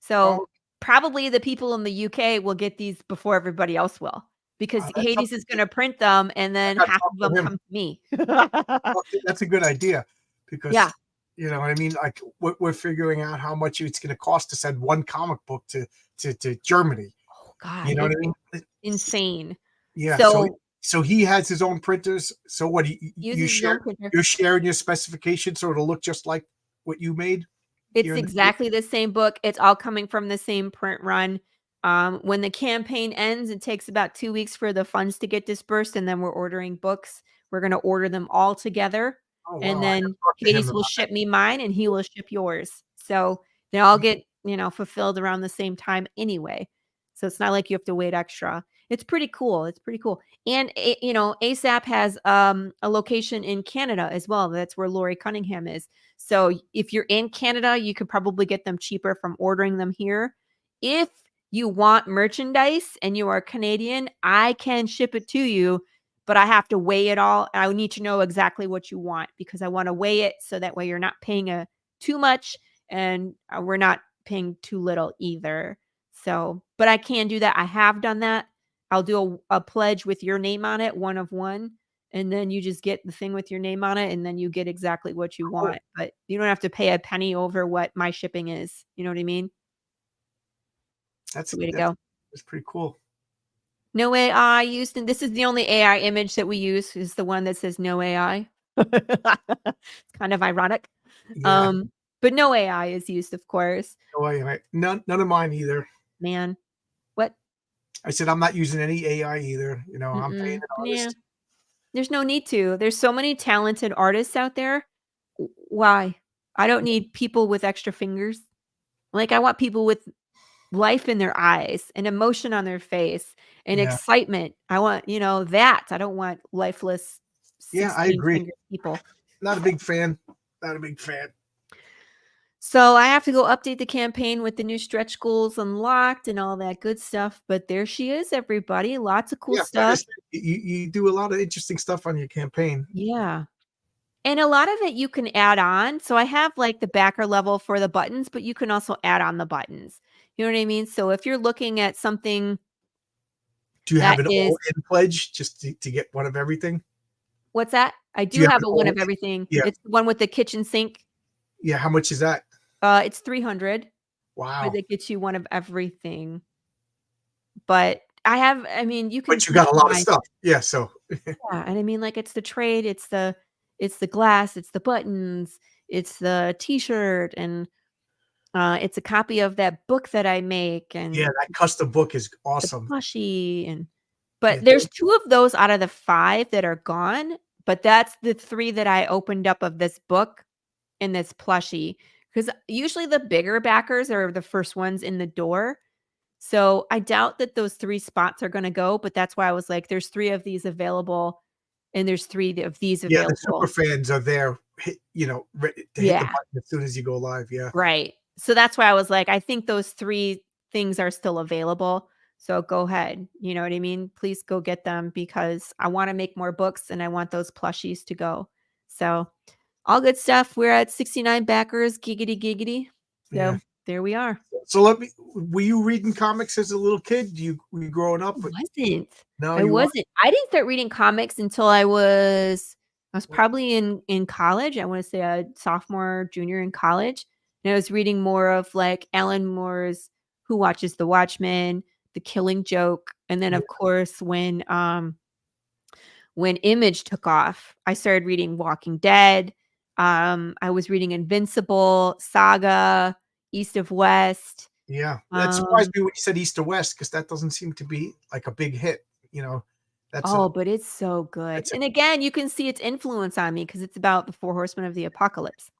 So Oh. probably the people in the UK will get these before everybody else will, because that's Hades is going to print them, and then gotta half talk of to them him. come to me. Well, that's a good idea, because Yeah. you know what I mean. Like we're figuring out how much it's going to cost to send one comic book to Germany. Oh God, You know what I it's mean? insane. Yeah. So So he has his own printers. So what you uses his own printer. you're sharing your specifications, so it'll look just like what you made. It's here in the- exactly the same book. It's all coming from the same print run. When the campaign ends, it takes about 2 weeks for the funds to get dispersed, and then we're ordering books. We're going to order them all together, Oh, and wow, I then gotta talk to him Hades will about ship me mine, and he will ship yours. So they all get, fulfilled around the same time anyway. So it's not like you have to wait extra. It's pretty cool. It's pretty cool. And ASAP has a location in Canada as well. That's where Lori Cunningham is. So if you're in Canada, you could probably get them cheaper from ordering them here. If you want merchandise and you are Canadian, I can ship it to you, but I have to weigh it all. I need to know exactly what you want, because I want to weigh it so that way you're not paying too much, and we're not paying too little either. So, but I can do that. I have done that. I'll do a pledge with your name on it, one of one, and then you just get the thing with your name on it, and then you get exactly what you want. But you don't have to pay a penny over what my shipping is. You know what I mean? That's The way to go. That's pretty cool. No AI used, and this is the only AI image that we use, is the one that says no AI. It's kind of ironic. Yeah. But no AI is used, of course. No way, none of mine either. Man, what? I said I'm not using any AI either. You know, I'm paying an Yeah. artist. There's no need to. There's so many talented artists out there. Why? I don't need people with extra fingers. Like, I want people with life in their eyes and emotion on their face and Yeah. excitement. I want, that. I don't want lifeless Yeah, I agree. 16-fingered people. Not a big fan. Not a big fan. So I have to go update the campaign with the new stretch goals unlocked and all that good stuff. But there she is, everybody. Lots of cool Yeah, like I stuff. said, you do a lot of interesting stuff on your campaign. Yeah. And a lot of it you can add on. So I have like the backer level for the buttons, but you can also add on the buttons. You know what I mean? So if you're looking at something Do you have that an is all-in pledge just to get one of everything? what's that? I Do do you have have an a one of all-in? everything. Yeah, It's the one with the kitchen sink. yeah. How much is that? It's 300, but Wow. it gets you one of everything. But I mean, you can But you got a lot of customize. stuff. Yeah, so Yeah, and I mean, like, it's the trade, it's the glass, it's the buttons, it's the T-shirt, and, it's a copy of that book that I make, yeah, and that custom book is the awesome. plushie, and Yeah, but there's 2 of those out of the 5 that are gone, but that's the 3 that I opened up of this book and this plushie, because usually the bigger backers are the first ones in the door, so I doubt that those 3 spots are gonna go, but that's why I was like, "There's 3 of these available, and there's 3 of these yeah, the super available." fans are there, ready to hit the Yeah, button as soon as you go live. Yeah, right. So that's why I was like, "I think those 3 things are still available, so go ahead." You know what I mean? Please go get them because I wanna make more books and I want those plushies to go. So, all good stuff. We're at 69 backers, giggity, giggity. yeah. So, there we are. So were you reading comics as a little kid? Were you growing up? Wasn't. No, I you weren't. wasn't. I didn't start reading comics until I was probably in college. I wanna say a sophomore, junior in college, and I was reading more of, like, Alan Moore's Who Watches the Watchmen, The Killing Joke, and then, Yeah, of course, when Image took off, I started reading Walking Dead, I was reading Invincible, Saga, East of West, yeah. That surprised um me when you said East to West because that doesn't seem to be like a big hit. You know, that's a Oh, but it's so good. that's a And again, you can see its influence on me because it's about the 4 horsemen of the apocalypse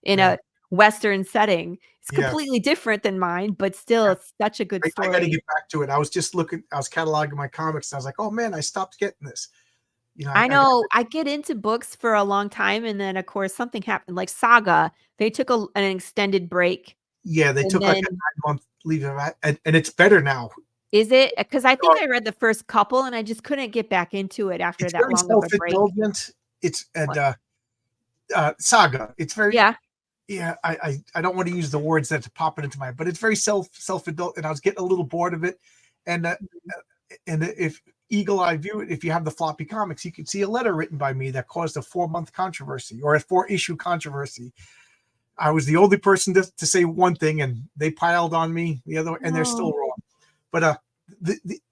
in yeah, a Western setting. It's yeah. completely different than mine, but still, it's such a good I got to story. get back to it. I was just looking. I was cataloging my comics. And I was like, oh man, I stopped getting this. I I got know, I get into books for a long time, and then, of course, something happened, like Saga, they took an extended break, yeah. They and took like a then 9 month leave of that, and it's better now. is it? Because I think Uh, I read the first couple, and I just couldn't get back into it after It's that very long of a self break. indulgent. It's and What? Saga. It's very Yeah. yeah. I don't want to use the words that's popping into my head, but it's very self indulgent. And I was getting a little bored of it, and if Eagle Eye View it, if you have the floppy comics, you can see a letter written by me that caused a 4 month controversy or a 4 issue controversy. I was the only person to say one thing, and they piled on me the other, and they're still Oh. wrong. But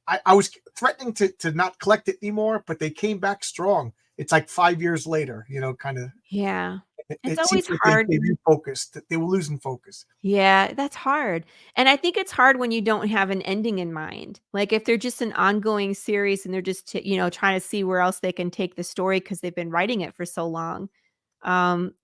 I was threatening to not collect it anymore, but they came back strong. It's like 5 years later, kind of. Yeah. It's It seems always like hard. they refocused. They were losing focus. Yeah, that's hard. And I think it's hard when you don't have an ending in mind. Like if they're just an ongoing series and they're just, trying to see where else they can take the story because they've been writing it for so long. Um,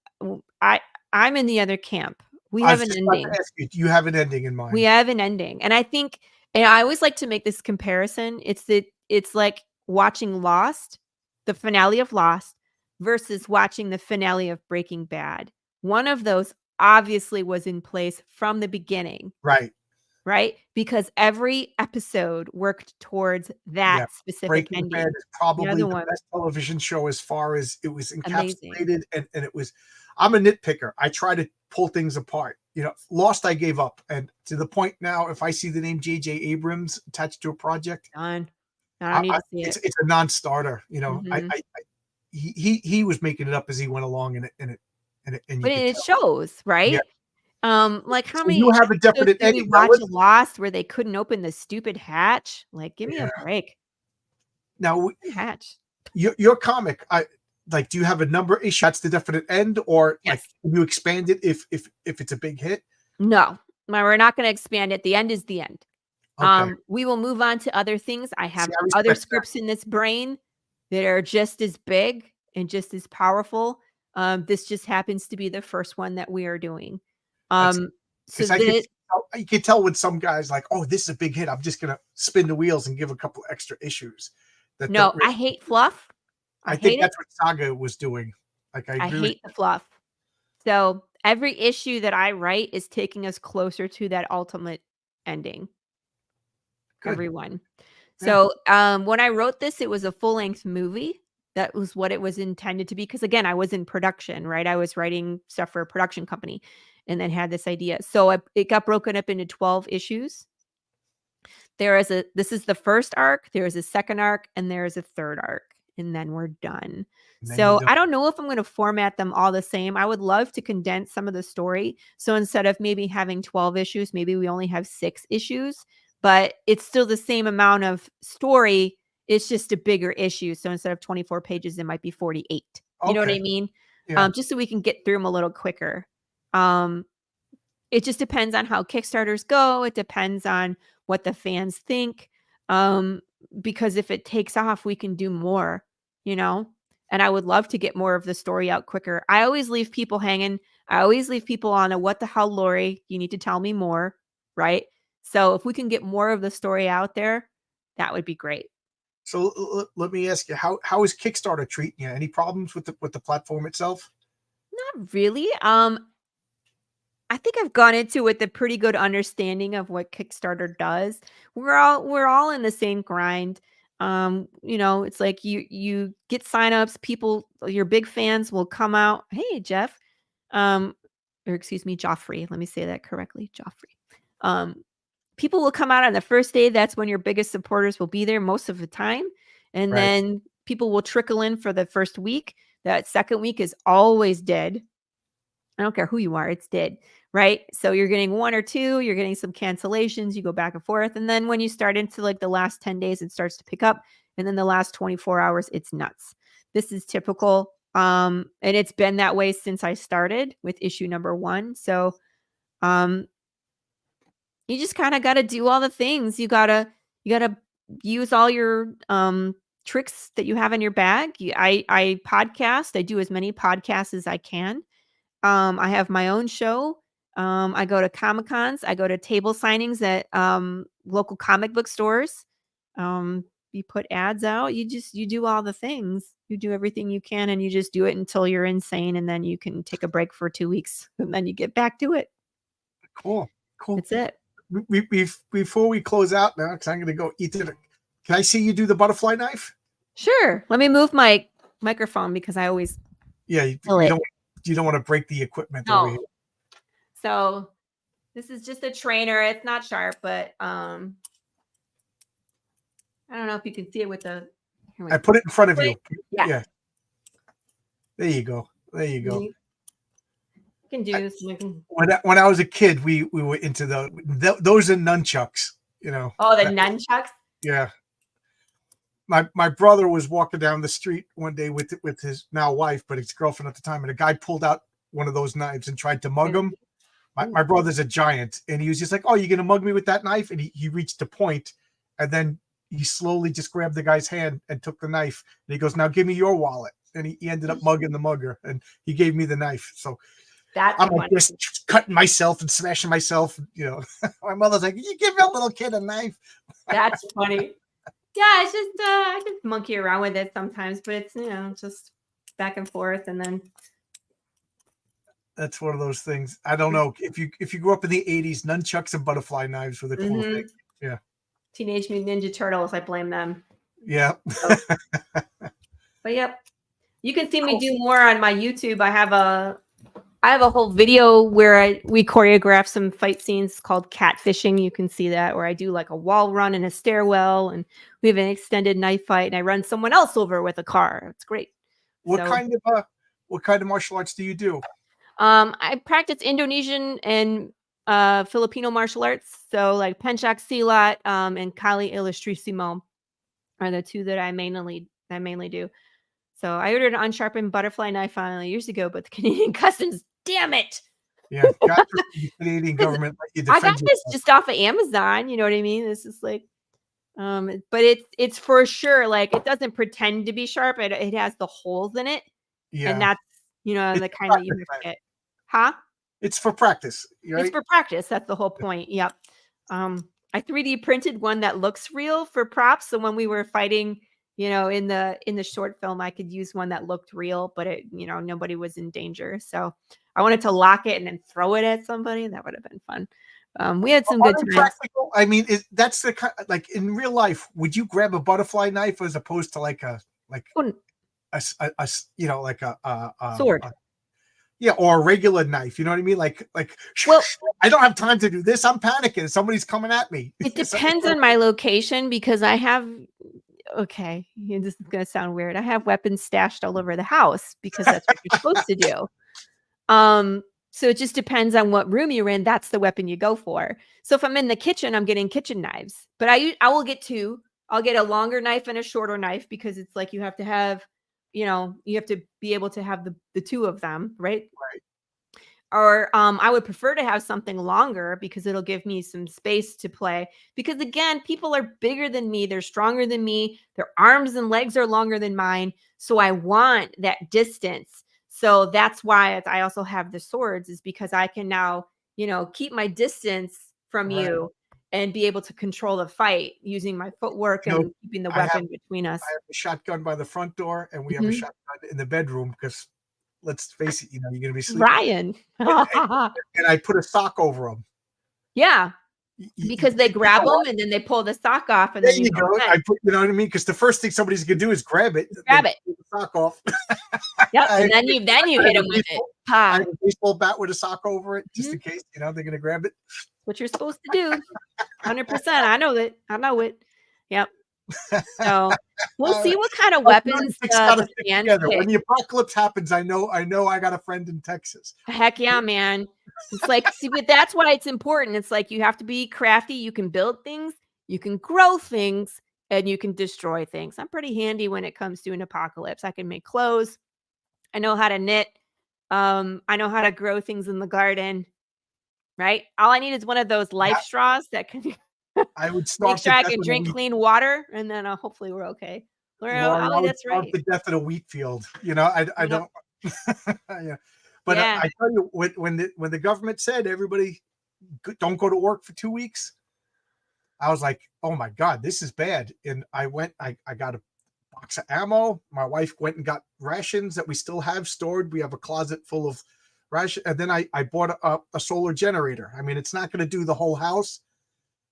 I'm in the other camp. We I have was an just about to ending. ask you, do you have an ending in We mind? have an ending. And I think, and I always like to make this comparison. It's like watching Lost, the finale of Lost versus watching the finale of Breaking Bad. One of those obviously was in place from the beginning, Right. right? Because every episode worked towards that Yeah. specific Breaking Bad ending. is The probably other the one, best television show as far as it was amazing. encapsulated, and it was. I'm a nitpicker. I try to pull things apart. Lost, I gave up, and to the point now, if I see the name J.J. Abrams attached to a project, Done. I don't need to see it. it's a non-starter. Mhm. He was making it up as he went along, and you But could it tell. shows, Yeah. right? Like, how So you many have a episodes definite did we ending. Now watch of Lost where they couldn't open the stupid hatch? Like, give me a yeah. break. Now Open the hatch. your comic, do you have a number issue? That's the definite end, or like Yes. can you expand it if it's a big hit? No. We're not gonna expand it. The end is the end. Okay. We will move on to other things. I See, have I other respect that. scripts in this brain that are just as big and just as powerful. This just happens to be the first one that we are doing. That's Um, so because I could the you can tell when some guys like, oh, this is a big hit. I'm just gonna spin the wheels and give a couple extra issues that don't No, really. I hate fluff. I I think hate it. that's what Saga was doing. Like I I agree with hate the fluff. So every issue that I write is taking us closer to that ultimate ending. Good. Everyone. Yeah. So, when I wrote this, it was a full-length movie. That was what it was intended to be. Because again, I was in production, right? I was writing stuff for a production company and then had this idea. So it got broken up into 12 issues. This is the first arc, there is a second arc, and there is a third arc, and then we're done. And then you're So done. I don't know if I'm gonna format them all the same. I would love to condense some of the story. So instead of maybe having 12 issues, maybe we only have 6 issues, but it's still the same amount of story. It's just a bigger issue. So instead of 24 pages, it might be 48. You know what I Okay. mean? Yeah. Just so we can get through them a little quicker. Um, it just depends on how Kickstarters go. It depends on what the fans think. Um, because if it takes off, we can do more, you know? And I would love to get more of the story out quicker. I always leave people hanging. I always leave people on a what the hell, Lori? You need to tell me more, right? So if we can get more of the story out there, that would be great. So let me ask you, how is Kickstarter treating you? Any problems with the platform itself? Not really. I think I've gone into it with a pretty good understanding of what Kickstarter does. We're all in the same grind. It's like you get signups, people, your big fans will come out. Hey, Jeff. Or excuse me, Joffrey. Let me say that correctly. Joffrey. People will come out on the first day. That's when your biggest supporters will be there most of the time. And Right. then people will trickle in for the first week. That second week is always dead. I don't care who you are, it's dead, right? So you're getting 1 or 2, you're getting some cancellations, you go back and forth. And then when you start into like the last 10 days, it starts to pick up. And then the last 24 hours, it's nuts. This is typical. And it's been that way since I started with issue number 1. So um you just kind of got to do all the things. You got to use all your tricks that you have in your bag. I podcast, I do as many podcasts as I can. I have my own show. I go to Comic Cons. I go to table signings at local comic book stores. You put ads out. You do all the things. You do everything you can, and you just do it until you're insane, and then you can take a break for 2 weeks, and then you get back to it. Cool. That's it. Before we close out now, because I'm going to go eat dinner. Can I see you do the butterfly knife? Sure. Let me move my microphone because I always Yeah, you kill it. don't want to break the equipment over here. No. So this is just a trainer. It's not sharp, but I don't know if you can see it with the. Here we I go. put it in front of you. Yeah. Yeah. There you go. There you go. You can do this. When I was a kid, we were into those are nunchucks. Oh, the nunchucks. Yeah. My brother was walking down the street one day with his now wife, but his girlfriend at the time, and a guy pulled out one of those knives and tried to mug him. My brother's a giant, and he was just like, "Oh, you're gonna mug me with that knife?" And he reached the point, and then he slowly just grabbed the guy's hand and took the knife. And he goes, "Now give me your wallet." And he ended up mugging the mugger, and he gave me the knife. So That's I'm funny. like just cutting myself and smashing myself. My mother's like, "You give a little kid a knife." That's funny. Yeah, it's just I just monkey around with it sometimes, but it's just back and forth, and then That's one of those things. I don't know if you grew up in the '80s, nunchucks and butterfly knives were the cool thing. Yeah. Teenage Mutant Ninja Turtles. I blame them. Yeah. But yep, you can see me do more on my YouTube. I have a whole video where we choreograph some fight scenes called catfishing. You can see that where I do like a wall run in a stairwell, and we have an extended knife fight, and I run someone else over with a car. It's great. What kind of martial arts do you do? I practice Indonesian and Filipino martial arts. So like Pencak Silat and Kali Ilustrisimo are the two that I mainly do. So I ordered an unsharpened butterfly knife years ago, but the Canadian Customs, damn it. Yeah, God, the Canadian government let you I defend got this just off of Amazon. You know what I mean? This is like, but it's for sure. Like it doesn't pretend to be sharp. It has the holes in it, Yeah, and that's It's the kind that you have to get. Huh? it's for practice, right? It's for practice. That's the whole point. Yep. I 3D printed one that looks real for props. So when we were fighting in the short film, I could use one that looked real, but nobody was in danger. So I wanted to lock it and then throw it at somebody. That would have been fun. We had some good Are they times. practical? I mean, that's the kind, like in real life, would you grab a butterfly knife as opposed to like a Wouldn't- like a Sword. yeah, or a regular knife? You know what I mean? Like Well, I don't have time to do this. I'm panicking. Somebody's coming at me. it depends on my location because I have. Okay, this is gonna sound weird. I have weapons stashed all over the house because that's what you're supposed to do. So it just depends on what room you're in. That's the weapon you go for. So if I'm in the kitchen, I'm getting kitchen knives. But I will get two. I'll get a longer knife and a shorter knife because it's like you have to have, you have to be able to have the two of them, right? Right. Or I would prefer to have something longer because it'll give me some space to play. Because again, people are bigger than me. They're stronger than me. Their arms and legs are longer than mine. So I want that distance. So that's why I also have the swords, is because I can now, keep my distance from Right. you and be able to control the fight using my footwork and keeping the weapon between us. I have a shotgun by the front door, and we have a shotgun in the bedroom because, let's face it, you're going to be sleeping. Ryan. And I put a sock over them. Yeah. Because they grab them and then they pull the sock off, and There then you go. I put, you know what I mean? Because the first thing somebody's gonna do is grab it. Grab it. Pull the sock off. Yep. And then you hit them with it. I Pa. have a baseball bat with a sock over it, just in case they're gonna grab it. What you're supposed to do. 100%. I know it. Yep. So we'll see what kind of weapons the fans together. pick. When the apocalypse happens, I know I got a friend in Texas. Heck yeah, man. It's like, see, but that's why it's important. It's like you have to be crafty. You can build things, you can grow things, and you can destroy things. I'm pretty handy when it comes to an apocalypse. I can make clothes. I know how to knit. I know how to grow things in the garden. Right? All I need is one of those life straws that can I would start make sure I can drink clean water, and then hopefully we're okay. That's right. The death of the wheat field. I don't. Yeah. But Yeah. I tell you, when the government said everybody don't go to work for 2 weeks, I was like, oh my God, this is bad. And I got a box of ammo. My wife went and got rations that we still have stored. We have a closet full of ration. And then I bought a solar generator. I mean, it's not going to do the whole house,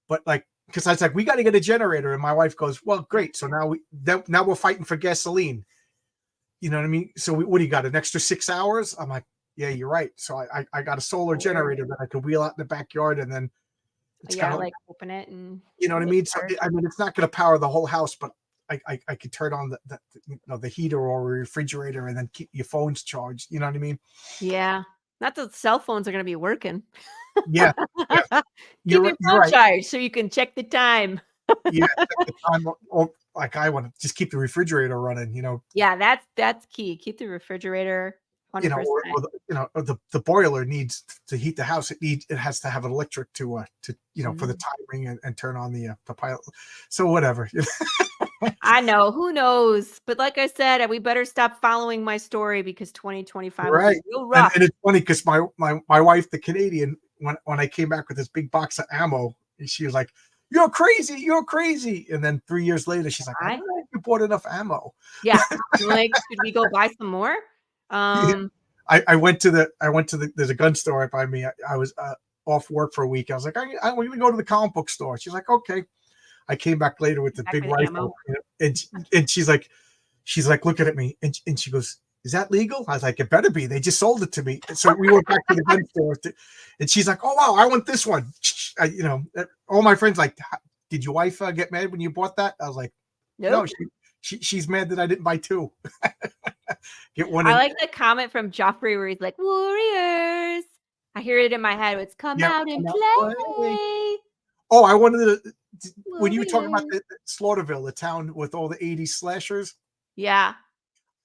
but because I was like, we got to get a generator. And my wife goes, well, great. So now we're fighting for gasoline. You know what I mean? So what do you got? An extra 6 hours? I'm like, yeah, you're right. So I got a solar generator that I could wheel out in the backyard, and then it's kind of open it, and you know what I mean. So I mean, it's not going to power the whole house, but I could turn on the heater or a refrigerator, and then keep your phones charged. You know what I mean? Yeah, not that cell phones are going to be working. Yeah. Keep your phone charged so you can check the time. Yeah, check the time. Or like I want to just keep the refrigerator running. Yeah, that's key. Keep the refrigerator. 100%. The boiler needs to heat the house. It has to have an electric to for the timing and turn on the pilot. So whatever. I know, who knows? But like I said, we better stop following my story because 2025 will be real rough. And it's funny because my wife, the Canadian, when I came back with this big box of ammo, she was like, "You're crazy!" And then 3 years later, she's like, "I don't know if you bought enough ammo." Yeah, like, should we go buy some more? I went to there's a gun store by me. I was off work for a week. I was like, I'm going to go to the comic book store. She's like, okay. I came back later with the big rifle, and she's like looking at me, and she goes, "Is that legal?" I was like, "It better be. They just sold it to me." So we went back to the gun store, and she's like, "Oh wow, I want this one." All my friends like, "Did your wife get mad when you bought that?" I was like, nope. "No, she's mad that I didn't buy two." Get one. I like the comment from Joffrey where he's like, "Warriors." I hear it in my head. It's come out and play. Oh, I wanted to. When you were talking about the Slaughterville, the town with all the 80s slashers. Yeah.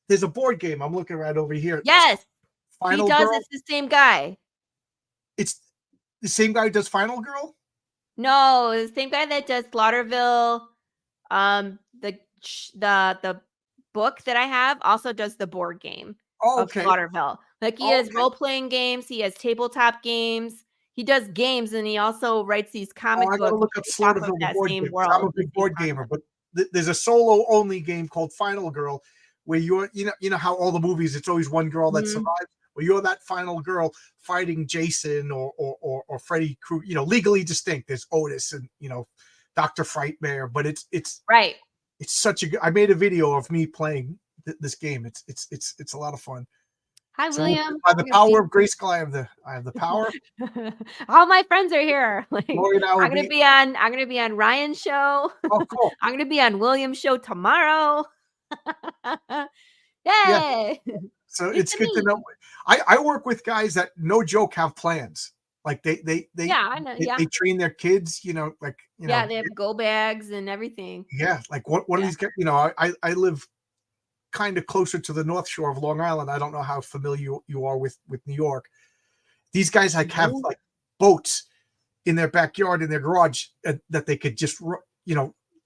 There's a board game. I'm looking right over here. Yes. Final he does. Girl. It's the same guy. It's the same guy who does Final Girl? No, the same guy that does Slaughterville. The book that I have also does the board game of Slaughterville. Like he has role-playing games, he has tabletop games, he does games, and he also writes these comic books. I gotta look up Slaughterville, the board game. I'm a big board gamer, but there's a solo only game called Final Girl, where you know how all the movies it's always one girl that Mhm. survives. Well, you're that final girl fighting Jason or Freddy Krueger. You know, legally distinct. There's Otis and Dr. Frightmare, but it's Right. such a good. I made a video of me playing this game. It's a lot of fun. Hi, So William. by the power of Grayskull, I have the power. All my friends are here. Like, Lori and I will I'm gonna be on Ryan's show. Oh, cool. I'm gonna be on William's show tomorrow. Yeah. Yay! So It's it's good to me. know. I work with guys that no joke have plans. Like Yeah, I know. Yeah, they train their kids. Like yeah. They have go bags and everything. yeah. Like one of Yeah. these guys. I live kind of closer to the North Shore of Long Island. I don't know how familiar you are with New York. These guys like have No. like boats in their backyard in their garage that they could just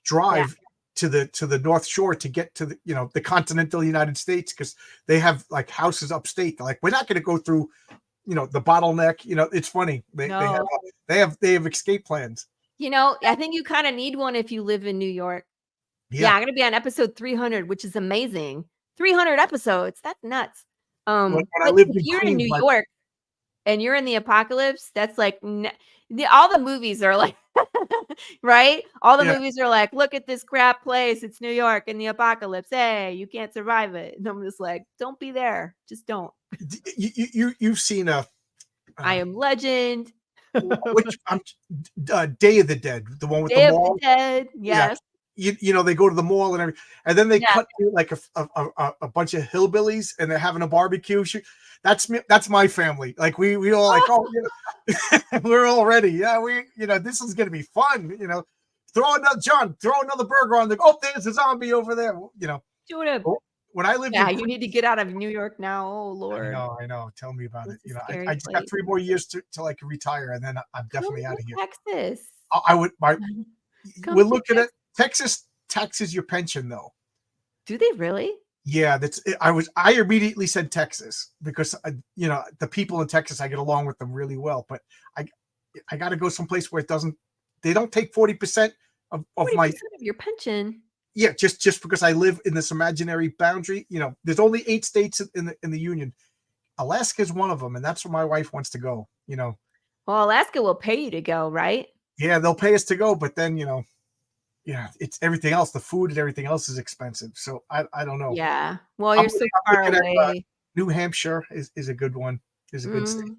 drive to the North Shore to get to the continental United States, because they have like houses upstate. They're like, we're not going to go through the bottleneck. It's funny. No. They have escape plans. I think you kind of need one if you live in New York. Yeah, I'm gonna be on episode 300, which is amazing. 300 episodes. That's nuts. When I But lived if in you're in Queens, New York and you're in the apocalypse, that's like all the movies are like, right? All the Yeah. movies are like, look at this crap place. It's New York in the apocalypse. Hey, you can't survive it. And I'm just like, don't be there. Just don't. you've seen I Am Legend. which Day of the Dead, the one with Day the of mall. the Dead. Yes. They go to the mall and everything, and then they Yeah. cut to like a bunch of hillbillies and they're having a barbecue. That's me. That's my family. Like we all like, we're all ready. Yeah, this is gonna be fun. Throw another burger on there's a zombie over there. Doing a When I lived Yeah, in you need to get out of New York now. Oh I Lord. know. Tell me about it. It's a I scary just got place. 3 more years till I can retire, and then I'm definitely Come out to of here. Texas. I would. Come We're to looking at Texas taxes your pension though. Do they really? Yeah, I immediately said Texas because the people in Texas, I get along with them really well, but I got to go someplace where they don't take 40% of 40% my of your pension. just because I live in this imaginary boundary. There's only 8 states in the union. Alaska is one of them, and that's where my wife wants to go. Well, Alaska will pay you to go, right? Yeah, they'll pay us to go, but then it's everything else. The food and everything else is expensive. So I don't know. Yeah. Well, I'm you're so I'm far looking at, away. New Hampshire is a good one. Is a good state.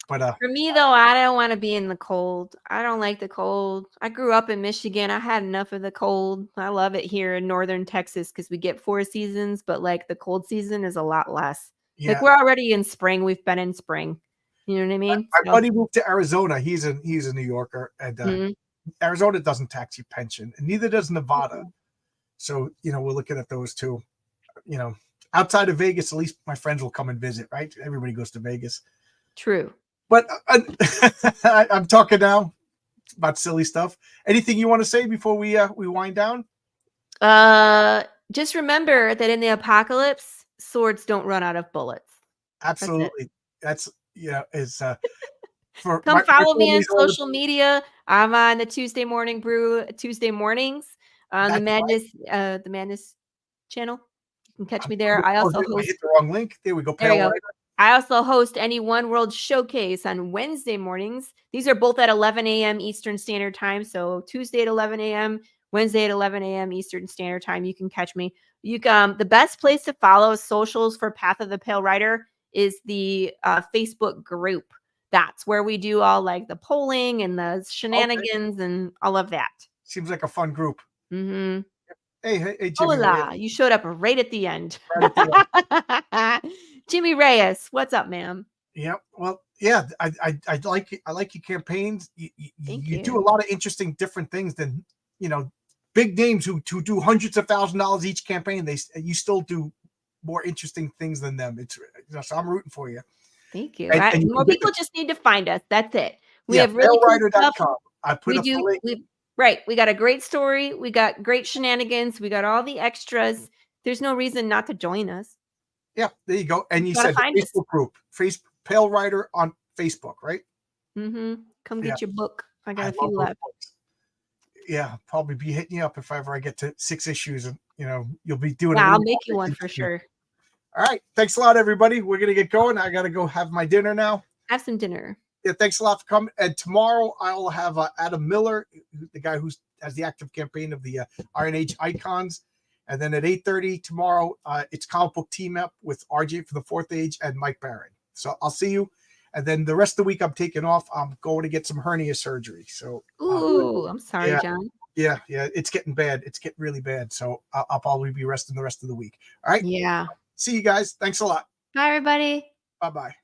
But For me though, I don't want to be in the cold. I don't like the cold. I grew up in Michigan. I had enough of the cold. I love it here in northern Texas because we get 4 seasons, but like the cold season is a lot less. Like yeah, we're already in spring. We've been in spring. You know what I mean? my buddy moved to Arizona. He's a New Yorker, and Mhm. Arizona doesn't tax your pension, and neither does Nevada. So we're looking at those two. Outside of Vegas, at least my friends will come and visit. Right? Everybody goes to Vegas. True. But I'm talking now about silly stuff. Anything you want to say before we wind down? Just remember that in the apocalypse, swords don't run out of bullets. Absolutely. That's for Come follow me on family's older- social media. I'm on the Tuesday Morning Brew Tuesday mornings on the That's Madness channel. You can catch me there. I also host. hit the wrong link. There we go. There you Pale go. Rider. I also host Any One World Showcase on Wednesday mornings. These are both at 11 a.m. Eastern Standard Time. So Tuesday at 11 a.m., Wednesday at 11 a.m. Eastern Standard Time. You can catch me. The best place to follow socials for Path of the Pale Rider is the Facebook group. That's where we do all like the polling and the shenanigans and all of that. Seems like a fun group. Mm-hmm. Hey, Jimmy. Hola, you showed up right at the end. Right at the Jimmy Reyes, what's up, ma'am? Yeah. Well, yeah. I like your campaigns. Thank You you. do a lot of interesting, different things than big names who do hundreds of $1,000s each campaign. You still do more interesting things than them. So I'm rooting for you. Thank you. And you More can get people just need to find us. That's it. We have really cool stuff. PaleRider.com. I put We up the do. link. We got a great story. We got great shenanigans. We got all the extras. There's no reason not to join us. Yeah, there you go. And you gotta said find us. Facebook group, Pale Rider on Facebook, right? Mm-hmm. Come Yeah. get your book. I got I a few love those left. books. Yeah, probably be hitting you up if ever I get to 6 issues, and you'll be doing. Yeah, a I'll little make you more one for interview. sure. All right, thanks a lot, everybody. We're gonna get going. I gotta go have my dinner now. Have some dinner. Yeah, thanks a lot for coming. And tomorrow I'll have Adam Miller, the guy who has the active campaign of the Iron Age icons. And then at 8:30 tomorrow, it's comic book team up with RJ for the Fourth Age and Mike Barron. So I'll see you. And then the rest of the week I'm taking off. I'm going to get some hernia surgery. So Ooh, I'm sorry, yeah. John. yeah, it's getting bad. It's getting really bad. So I'll probably be resting the rest of the week. All right. Yeah. See you guys. Thanks a lot. Bye, everybody. Bye-bye.